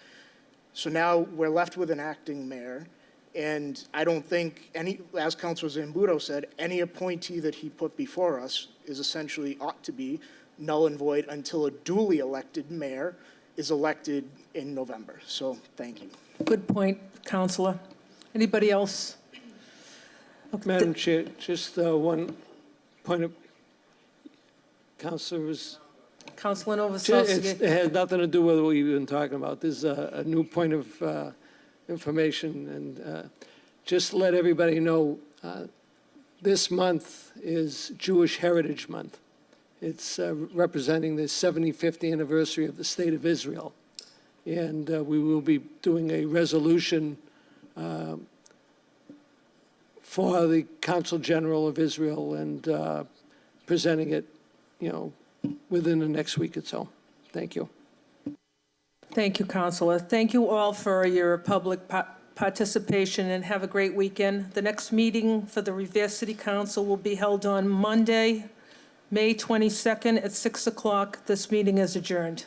So now we're left with an acting mayor, and I don't think as Councilor Zambudo said, any appointee that he put before us is essentially ought to be null and void until a duly elected mayor is elected in November. So thank you. Good point, Counselor. Anybody else? Okay. Madam Chair, just one point of, Councilor was. Councilor Novoselsky. It has nothing to do with what we've been talking about. There's a new point of information, and just let everybody know, this month is Jewish Heritage Month. It's representing the 75th anniversary of the State of Israel. And we will be doing a resolution for the Council General of Israel and presenting it, within the next week or so. Thank you. Thank you, Counselor. Thank you all for your public participation, and have a great weekend. The next meeting for the Revere City Council will be held on Monday, May 22nd at 6 o'clock. This meeting is adjourned.